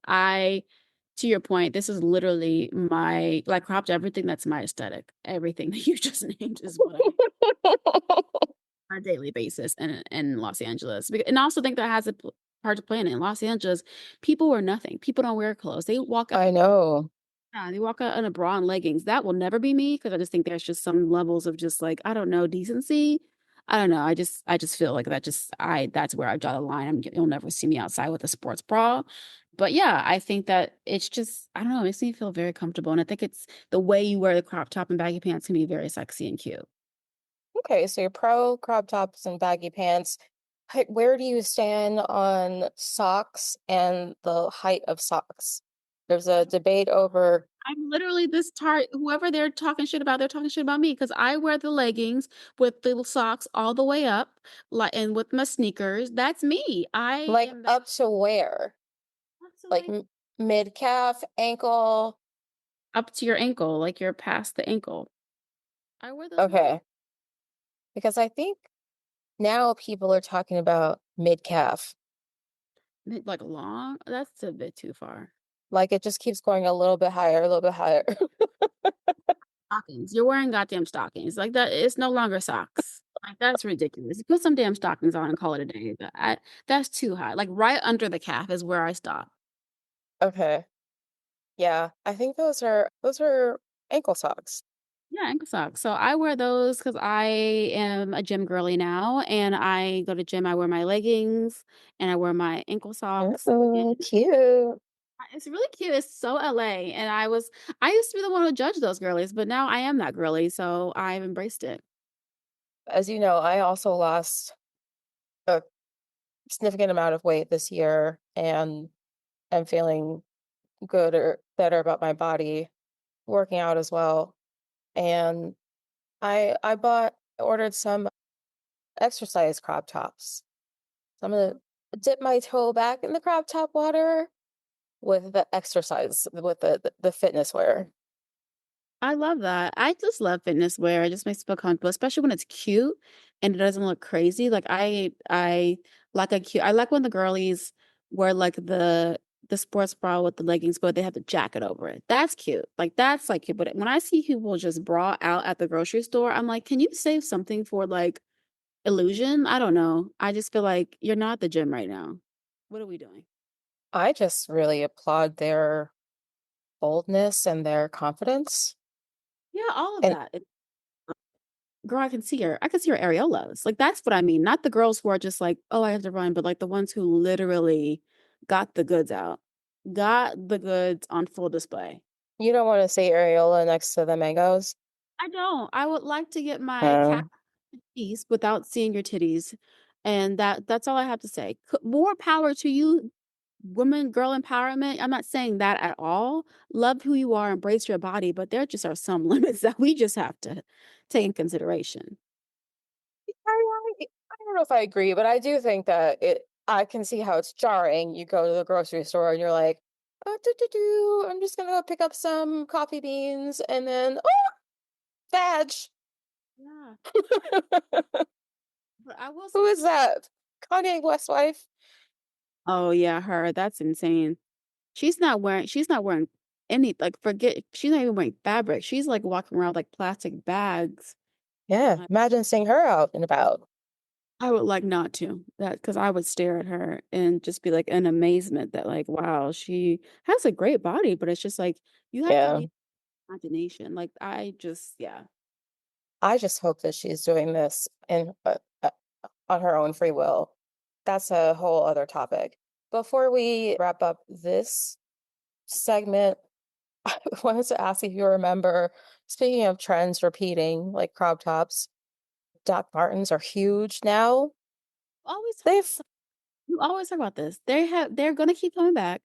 To your point, this is literally my like cropped everything that's my aesthetic. Everything that you just named is what I on a daily basis in Los Angeles. And I also think that has a part to play in it. In Los Angeles, people wear nothing. People don't wear clothes. I know. They walk out in a bra and leggings. That will never be me because I just think there's just some levels of just like, I don't know, decency. I don't know. I just feel like that's where I draw the line. You'll never see me outside with a sports bra. But yeah, I think that it's just, I don't know, it makes me feel very comfortable. And I think it's the way you wear the crop top and baggy pants can be very sexy and cute. Okay, so you're pro crop tops and baggy pants. Where do you stand on socks and the height of socks? There's a debate over, I'm literally this tart. Whoever they're talking shit about, they're talking shit about me because I wear the leggings with the socks all the way up, like and with my sneakers. That's me. I like, am that. up to where? That's the Like way. mid calf, ankle. up to your ankle, like you're past the ankle. I wear those when I Okay. Because I think now people are talking about mid-calf. like long. That's a bit too far. Like it just keeps going a little bit higher, a little bit higher. Stockings. You're wearing goddamn stockings. Like that. It's no longer socks. Like that's ridiculous. Put some damn stockings on and call it a day. That's too high. Like right under the calf is where I stop. Okay. Yeah. I think those are ankle socks. Yeah, ankle socks. So I wear those because I am a gym girly now, and I go to gym. I wear my leggings and I wear my ankle socks. And Oh, cute. it's really cute. It's so LA. And I used to be the one who judged those girlies, but now I am that girly. So I've embraced it. As you know, I also lost a significant amount of weight this year and am feeling good or better about my body, working out as well. And I ordered some exercise crop tops. So I'm gonna dip my toe back in the crop top water with the exercise, with the fitness wear. I love that. I just love fitness wear. It just makes me feel comfortable, especially when it's cute and it doesn't look crazy. Like I like a cute I like when the girlies wear like the sports bra with the leggings, but they have the jacket over it. That's cute. Like that's like cute. But when I see people just bra out at the grocery store, I'm like, can you save something for like illusion? I don't know. I just feel like you're not at the gym right now. What are we doing? I just really applaud their boldness and their confidence. Yeah, all of And that. Girl, I can see her. I can see her areolas. Like that's what I mean. Not the girls who are just like, oh, I have to run, but like the ones who literally got the goods out, got the goods on full display. you don't want to say areola next to the mangoes. I don't. I would like to get my cat Um, piece without seeing your titties, and that's all I have to say. More power to you, woman, girl empowerment. I'm not saying that at all. Love who you are, embrace your body, but there just are some limits that we just have to take in consideration. I don't know if I agree, but I do think that I can see how it's jarring. You go to the grocery store and you're like, I'm just gonna go pick up some coffee beans and then, oh, veg. Yeah. But I will Who say is that? Kanye West's wife? oh yeah, her. That's insane. She's not wearing any like forget she's not even wearing fabric. She's like walking around with, like plastic bags. Yeah, I, imagine seeing her out and about. I would like not to. That because I would stare at her and just be like in amazement that like wow, she has a great body, but it's just like you have to have Yeah. the imagination. Like I just yeah. I just hope that she's doing this on her own free will. That's a whole other topic. Before we wrap up this segment, I wanted to ask if you remember, speaking of trends repeating, like crop tops, Doc Martens are huge now. Always talk They've about you always talk about this. They're gonna keep coming back.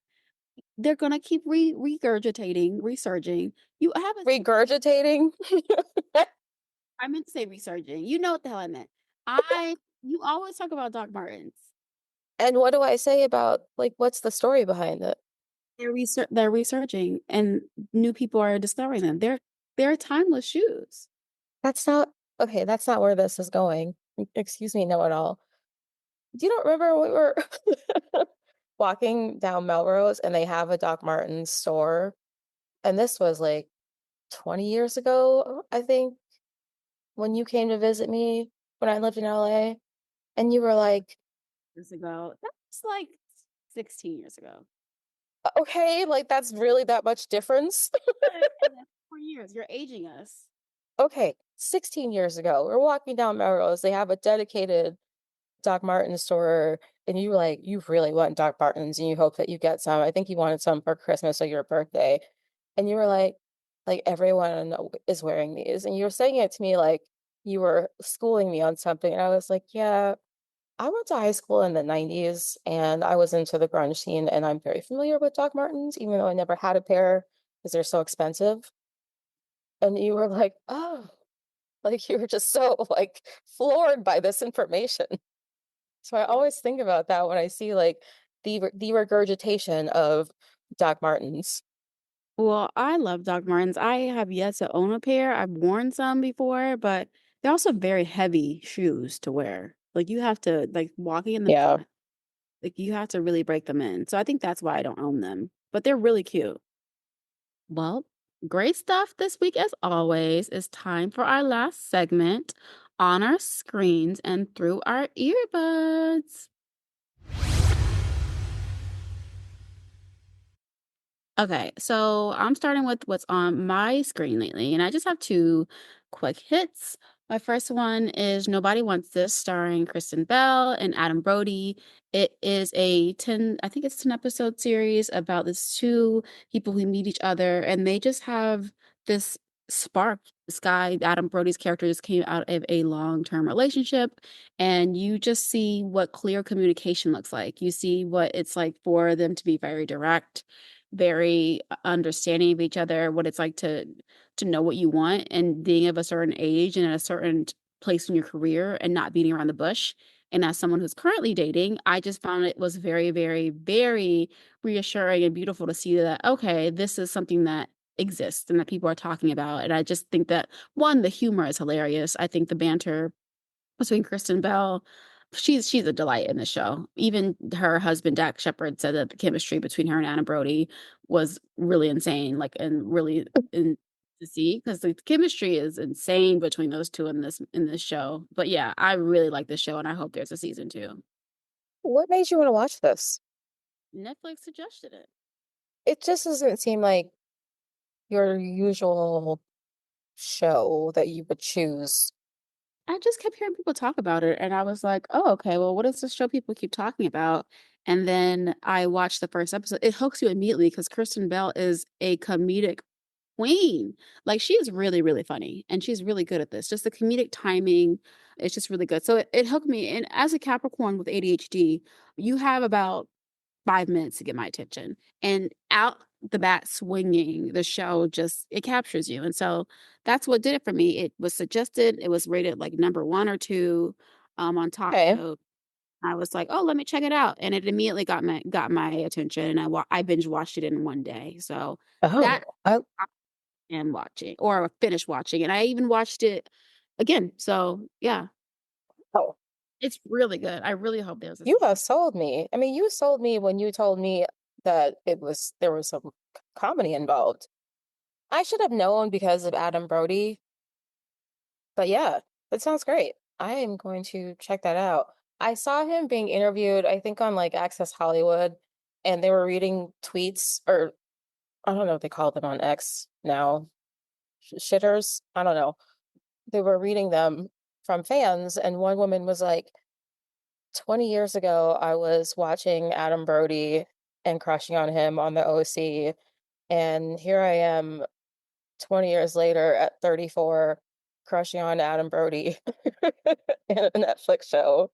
They're gonna keep regurgitating, resurging. You haven't seen regurgitating. I meant to say resurging. You know what the hell I meant. I you always talk about Doc Martens. And what do I say about, like, what's the story behind it? They're resurging and new people are discovering them. They're timeless shoes. That's not okay. That's not where this is going. Excuse me, know it all. Do you not remember we were walking down Melrose and they have a Doc Martens store? And this was like 20 years ago, I think, when you came to visit me when I lived in LA. And you were like, Years ago. That's like 16 years ago. okay, like that's really that much difference. And then 4 years. You're aging us. Okay, 16 years ago, we're walking down Melrose. They have a dedicated Doc Martens store. And you were like, you really want Doc Martens and you hope that you get some. I think you wanted some for Christmas or your birthday. And you were like everyone is wearing these. And you were saying it to me like you were schooling me on something. And I was like, yeah, I went to high school in the 90s and I was into the grunge scene and I'm very familiar with Doc Martens, even though I never had a pair because they're so expensive. And you were like, oh, like you were just so like floored by this information. So I Yeah. always think about that when I see like the regurgitation of Doc Martens. Well, I love Doc Martens. I have yet to own a pair. I've worn some before, but they're also very heavy shoes to wear. Like you have to like walking in them is Yeah. not like you have to really break them in. So I think that's why I don't own them. But they're really cute. Well, great stuff this week as always. It's time for our last segment on our screens and through our earbuds. Okay, so I'm starting with what's on my screen lately, and I just have two quick hits. My first one is Nobody Wants This, starring Kristen Bell and Adam Brody. It is a 10, I think it's 10 episode series about these two people who meet each other, and they just have this spark. This guy, Adam Brody's character, just came out of a long-term relationship, and you just see what clear communication looks like. You see what it's like for them to be very direct, very understanding of each other, what it's like to know what you want and being of a certain age and at a certain place in your career and not beating around the bush. And as someone who's currently dating, I just found it was very, very, very reassuring and beautiful to see that, okay, this is something that exists and that people are talking about. And I just think that one, the humor is hilarious. I think the banter between Kristen Bell. She's a delight in the show. Even her husband, Dak Shepard, said that the chemistry between her and Anna Brody was really insane, like, and really in to see because the chemistry is insane between those two in this show. But yeah, I really like this show, and I hope there's a season two. What made you wanna watch this? Netflix suggested it. It just doesn't seem like your usual show that you would choose. I just kept hearing people talk about it, and I was like, "Oh, okay. Well, what is this show people keep talking about?" And then I watched the first episode. It hooks you immediately because Kristen Bell is a comedic queen. Like she is really, really funny, and she's really good at this. Just the comedic timing is just really good. So it hooked me. And as a Capricorn with ADHD, you have about 5 minutes to get my attention. And out the bat swinging, the show just it captures you. And so that's what did it for me. It was suggested, it was rated like number one or two on talk Okay. show. I was like, oh, let me check it out. And it immediately got my attention. And I binge watched it in one day. So Oh, that I I am watching or finished watching. And I even watched it again. So yeah, oh, it's really good. I really hope there's a you season. have sold me. I mean, you sold me when you told me that there was some comedy involved. I should have known because of Adam Brody, but yeah, that sounds great. I am going to check that out. I saw him being interviewed, I think on like Access Hollywood, and they were reading tweets, or I don't know what they call them on X now, shitters. I don't know. They were reading them from fans, and one woman was like, 20 years ago, I was watching Adam Brody and crushing on him on the OC, and here I am 20 years later at 34 crushing on Adam Brody in a Netflix show.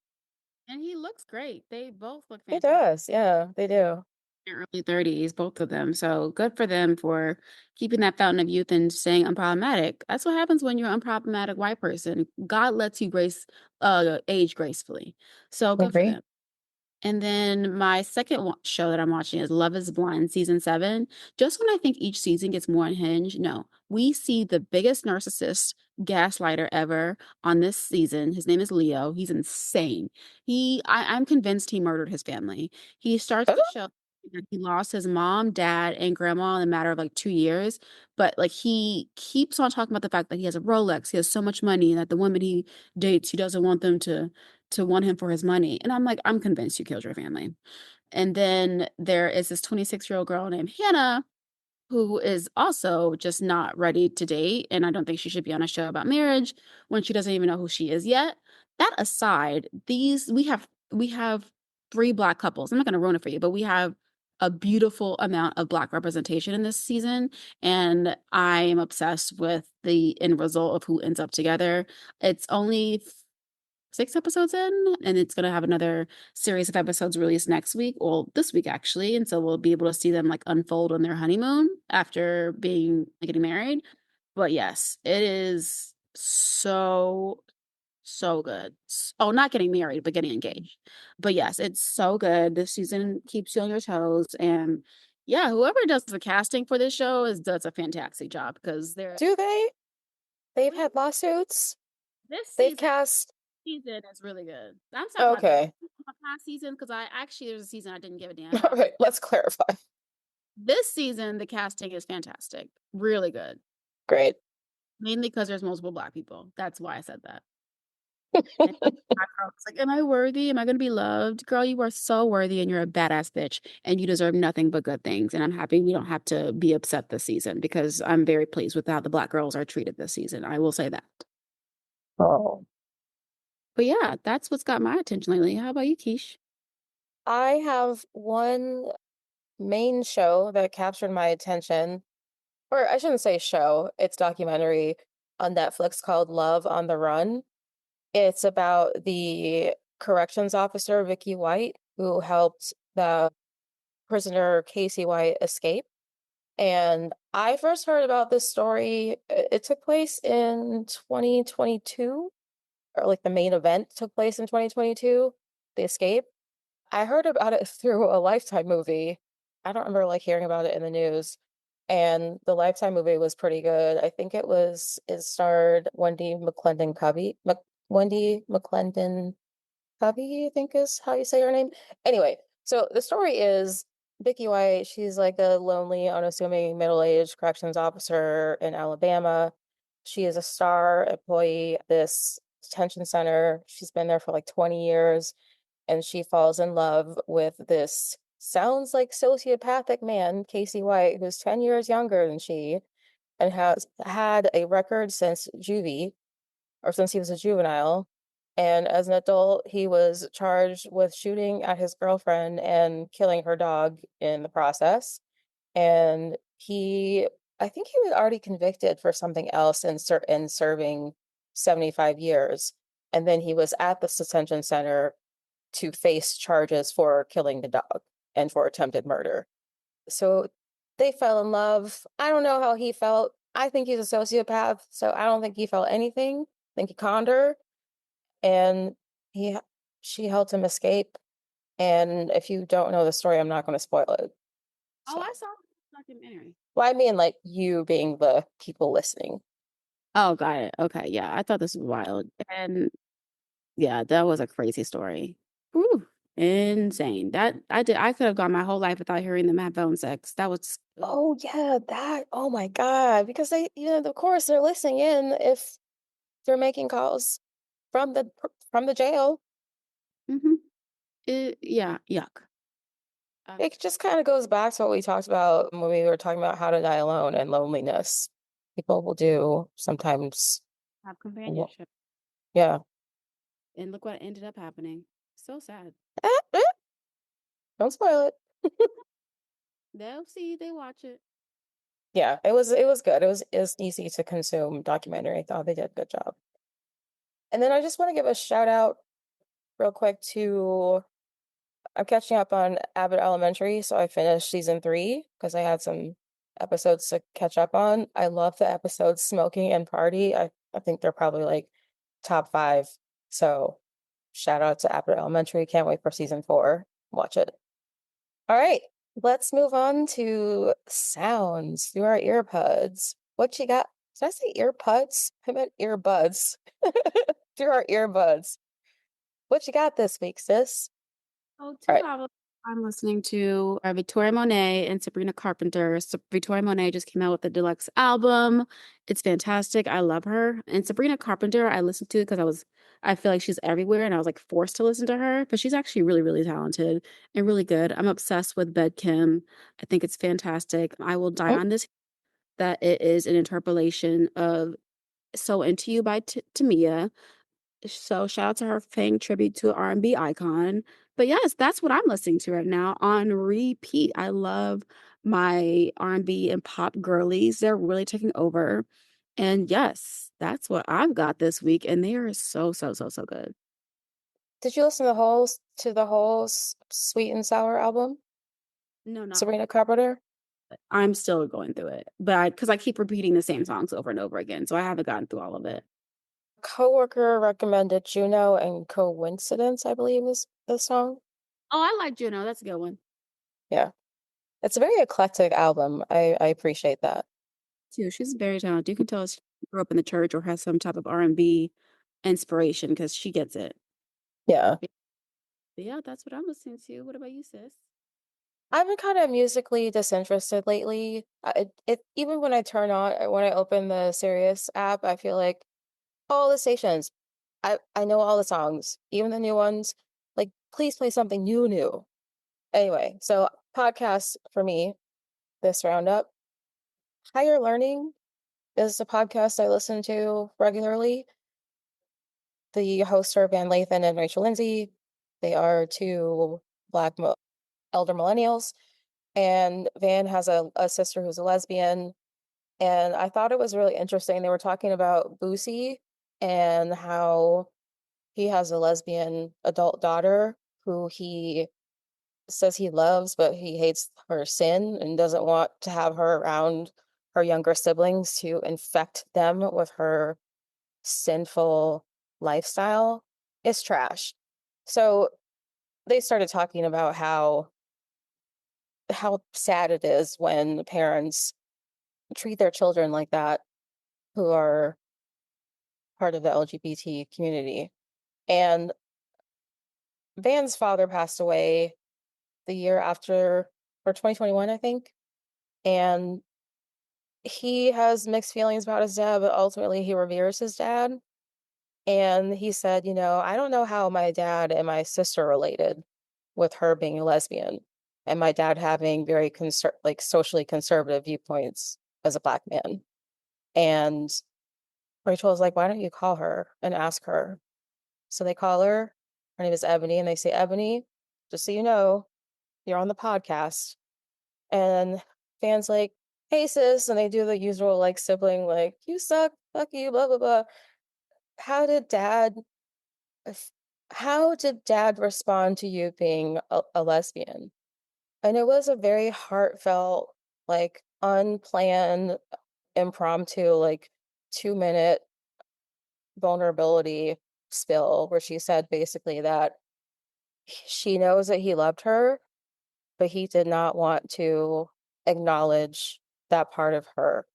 And he looks great. They both look He fantastic. does, yeah, they do. Their early 30s, both of them. So good for them for keeping that fountain of youth and staying unproblematic. That's what happens when you're an unproblematic white person. God lets you age gracefully. So I good for agree. them. And then my second show that I'm watching is Love is Blind season 7. Just when I think each season gets more unhinged, no, we see the biggest narcissist gaslighter ever on this season. His name is Leo. He's insane. I'm convinced he murdered his family. He starts the Oh, show that he lost his mom, dad, and grandma in a matter of like 2 years. But like he keeps on talking about the fact that he has a Rolex, he has so much money, and that the women he dates, he doesn't want them to want him for his money. And I'm like, I'm convinced you killed your family. And then there is this 26-year-old girl named Hannah who is also just not ready to date. And I don't think she should be on a show about marriage when she doesn't even know who she is yet. That aside, these we have three black couples. I'm not gonna ruin it for you, but we have a beautiful amount of black representation in this season. And I am obsessed with the end result of who ends up together. It's only 6 episodes in, and it's gonna have another series of episodes released next week, well, this week actually, and so we'll be able to see them, like, unfold on their honeymoon after getting married. But yes, it is so, so good. Oh, not getting married, but getting engaged. But yes, it's so good. This season keeps you on your toes, and Yeah, whoever does the casting for this show does a fantastic job because they're Do they? They've well, had lawsuits. this They've season cast. is really good. I'm not talking Okay. about past season because I actually there's a season I didn't give a damn All about. right. Let's clarify. This season, the casting is fantastic, really good. Great. Mainly because there's multiple black people. That's why I said that. And my girl was like, "Am I worthy? Am I going to be loved?" Girl, you are so worthy and you're a badass bitch and you deserve nothing but good things. And I'm happy we don't have to be upset this season because I'm very pleased with how the black girls are treated this season. I will say that. Oh. But yeah, that's what's got my attention lately. How about you, Keish? I have one main show that captured my attention, or I shouldn't say show, it's documentary on Netflix called Love on the Run. It's about the corrections officer, Vicky White, who helped the prisoner Casey White escape. And I first heard about this story, it took place in 2022, or like the main event took place in 2022, the escape. I heard about it through a Lifetime movie. I don't remember like hearing about it in the news. And the Lifetime movie was pretty good. I think it starred Wendy McClendon Covey, I think is how you say her name. Anyway, so the story is Vicky White, she's like a lonely, unassuming middle-aged corrections officer in Alabama. She is a star employee at this detention center. She's been there for like 20 years, and she falls in love with this sounds like sociopathic man, Casey White, who's 10 years younger than she and has had a record since juvie or since he was a juvenile. And as an adult, he was charged with shooting at his girlfriend and killing her dog in the process. And I think he was already convicted for something else in serving 75 years. And then he was at the detention center to face charges for killing the dog and for attempted murder. So they fell in love. I don't know how he felt. I think he's a sociopath, so I don't think he felt anything. I think he conned her, and he she helped him escape. And if you don't know the story, I'm not going to spoil it. Oh, I So, saw the documentary. well, I mean, like you being the people listening. Oh, got it. Okay, yeah, I thought this was wild. And yeah, that was a crazy story. Whew, insane. I could have gone my whole life without hearing them have phone sex. That was ugh. Oh yeah, that. Oh my God, because of course, they're listening in if they're making calls from the jail. Hmm. Yeah, yuck. Um, It just kind of goes back to what we talked about when we were talking about how to die alone and loneliness. People will do sometimes. have Wh- companionship. Yeah. And look what ended up happening. So sad. Eh, don't spoil it. They'll see, they watch it. Yeah, it was good. It was easy to consume documentary. I thought they did a good job. And then I just want to give a shout out real quick to I'm catching up on Abbott Elementary, so I finished season 3 because I had some episodes to catch up on. I love the episodes Smoking and Party. I think they're probably like top 5. So shout out to Abbott Elementary. Can't wait for season 4. Watch it. All right, let's move on to sounds through our earbuds. What you got? Did I say earbuds? I meant earbuds. Through our earbuds. What you got this week, sis? Oh, All two right. albums I'm listening to are Victoria Monet and Sabrina Carpenter. So Victoria Monet just came out with a deluxe album. It's fantastic. I love her. And Sabrina Carpenter, I listened to because I feel like she's everywhere and I was like forced to listen to her, but she's actually really, really talented and really good. I'm obsessed with Bed Kim. I think it's fantastic. I will die Mm, on this that it is an interpolation of So Into You by Tamia. So shout out to her paying tribute to an R&B icon. But yes, that's what I'm listening to right now on repeat. I love my R&B and pop girlies. They're really taking over. And yes, that's what I've got this week. And they are so, so, so, so good. Did you listen to the whole Sweet and Sour album? No, not all. Sabrina Carpenter? I'm still going through it, but because I keep repeating the same songs over and over again. So I haven't gotten through all of it. Coworker recommended Juno and Coincidence, I believe is the song. Oh, I like Juno. That's a good one. Yeah. It's a very eclectic album. I appreciate that. Too. She's very talented. You can tell she grew up in the church or has some type of R&B inspiration because she gets it. Yeah. But yeah, that's what I'm listening to. What about you, sis? I've been kind of musically disinterested lately. It even when I turn on when I open the Sirius app, I feel like all the stations. I know all the songs, even the new ones. Like, please play something new. Anyway, so podcasts for me this roundup. Higher Learning is a podcast I listen to regularly. The hosts are Van Lathan and Rachel Lindsay. They are two Black elder millennials, and Van has a sister who's a lesbian. And I thought it was really interesting. They were talking about Boosie and how he has a lesbian adult daughter who he says he loves, but he hates her sin and doesn't want to have her around her younger siblings to infect them with her sinful lifestyle. It's trash. So they started talking about how sad it is when parents treat their children like that who are part of the LGBT community. And Van's father passed away the year after, or 2021, I think. And he has mixed feelings about his dad, but ultimately he reveres his dad. And he said, I don't know how my dad and my sister related with her being a lesbian and my dad having very like socially conservative viewpoints as a Black man. And Rachel was like, why don't you call her and ask her? So they call her. Her name is Ebony, and they say, Ebony, just so you know, you're on the podcast. And fans like, hey sis, and they do the usual like sibling, like, you suck, fuck you, blah blah blah. How did dad how did dad respond to you being a lesbian? And it was a very heartfelt, like unplanned, impromptu, like 2-minute vulnerability spill where she said basically that she knows that he loved her, but he did not want to acknowledge that part of her.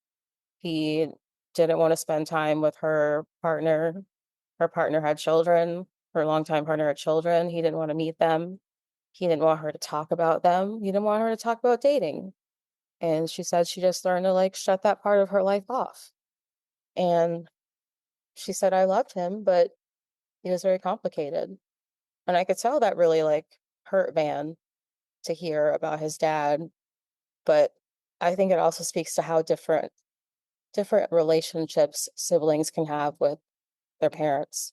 He didn't want to spend time with her partner. Her partner had children. Her longtime partner had children. He didn't want to meet them. He didn't want her to talk about them. He didn't want her to talk about dating. And she said she just learned to like shut that part of her life off. And she said, I loved him, but he was very complicated. And I could tell that really like hurt Van to hear about his dad. But I think it also speaks to how different relationships siblings can have with their parents.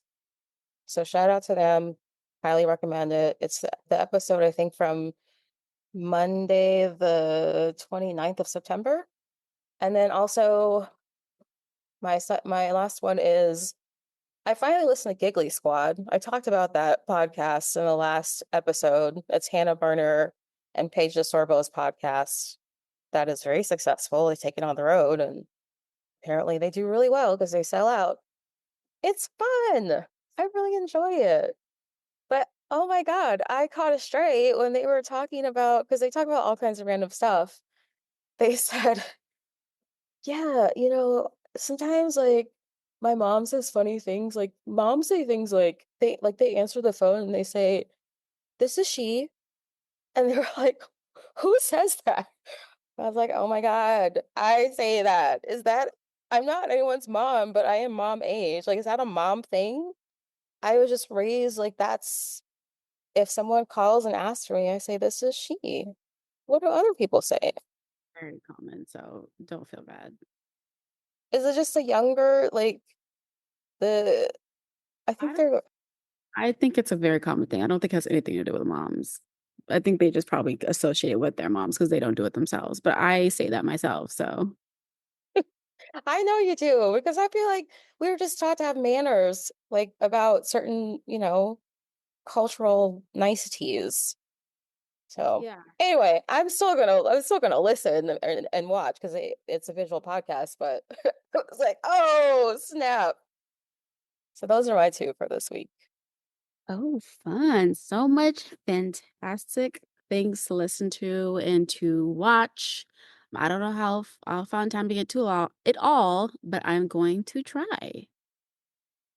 So shout out to them. Highly recommend it. It's the episode, I think, from Monday, the 29th of September. And then also my last one is I finally listened to Giggly Squad. I talked about that podcast in the last episode. It's Hannah Berner and Paige DeSorbo's podcast that is very successful. They take it on the road and apparently they do really well because they sell out. It's fun. I really enjoy it. But oh my God, I caught a stray when they were talking about, because they talk about all kinds of random stuff. They said, yeah, sometimes like my mom says funny things. Like moms say things like they answer the phone and they say, this is she. And they're like, who says that? I was like, oh my God, I say that. Is that I'm not anyone's mom, but I am mom age. Like, is that a mom thing? I was just raised like that's if someone calls and asks for me, I say, this is she. What do other people say? Very common, so don't feel bad. Is it just a younger, like the I I think don't they're I think it's a very common thing. I don't think it has anything to do with moms. I think they just probably associate with their moms because they don't do it themselves. But I say that myself, so I know you do, because I feel like we were just taught to have manners, like about certain, cultural niceties. So yeah. anyway, I'm still gonna listen and watch because it's a visual podcast, but it's like, oh snap. So those are my two for this week. Oh, fun. So much fantastic things to listen to and to watch. I don't know how I'll find time to get to it all, but I'm going to try.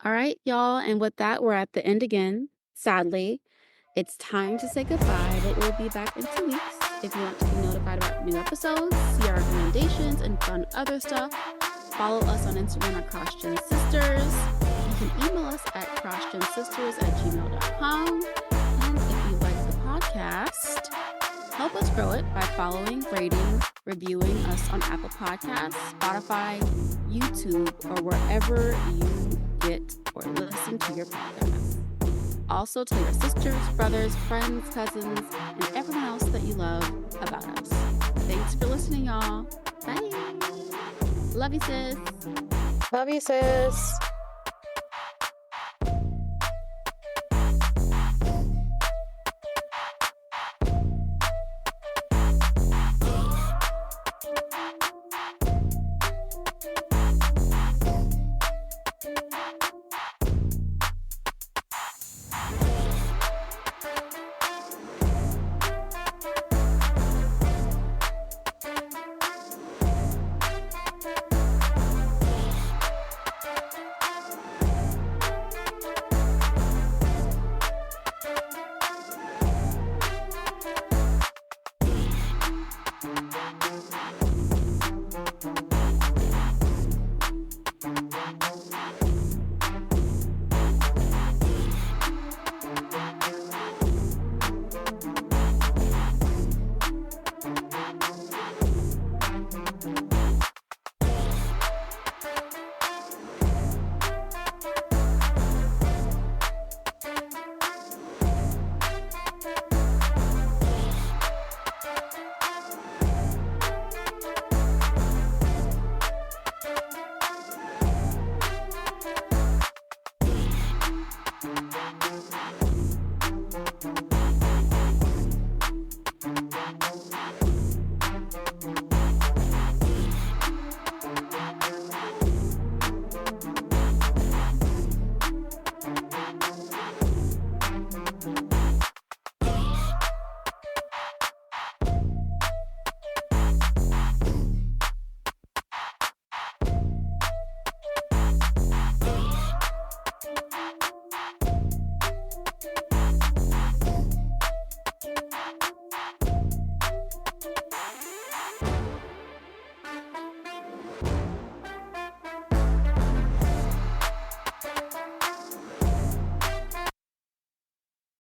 All right, y'all. And with that, we're at the end again. Sadly, it's time to say goodbye, but we'll be back in 2 weeks. If you want to be notified about new episodes, see our recommendations, and fun other stuff, follow us on Instagram at CrossGenSisters. You can email us at crossgensisters@gmail.com. And if you like the podcast, help us grow it by following, rating, reviewing us on Apple Podcasts, Spotify, YouTube, or wherever you get or listen to your podcasts. Also, tell your sisters, brothers, friends, cousins, and everyone else that you love about us. Thanks for listening, y'all. Bye. Love you, sis. Love you, sis.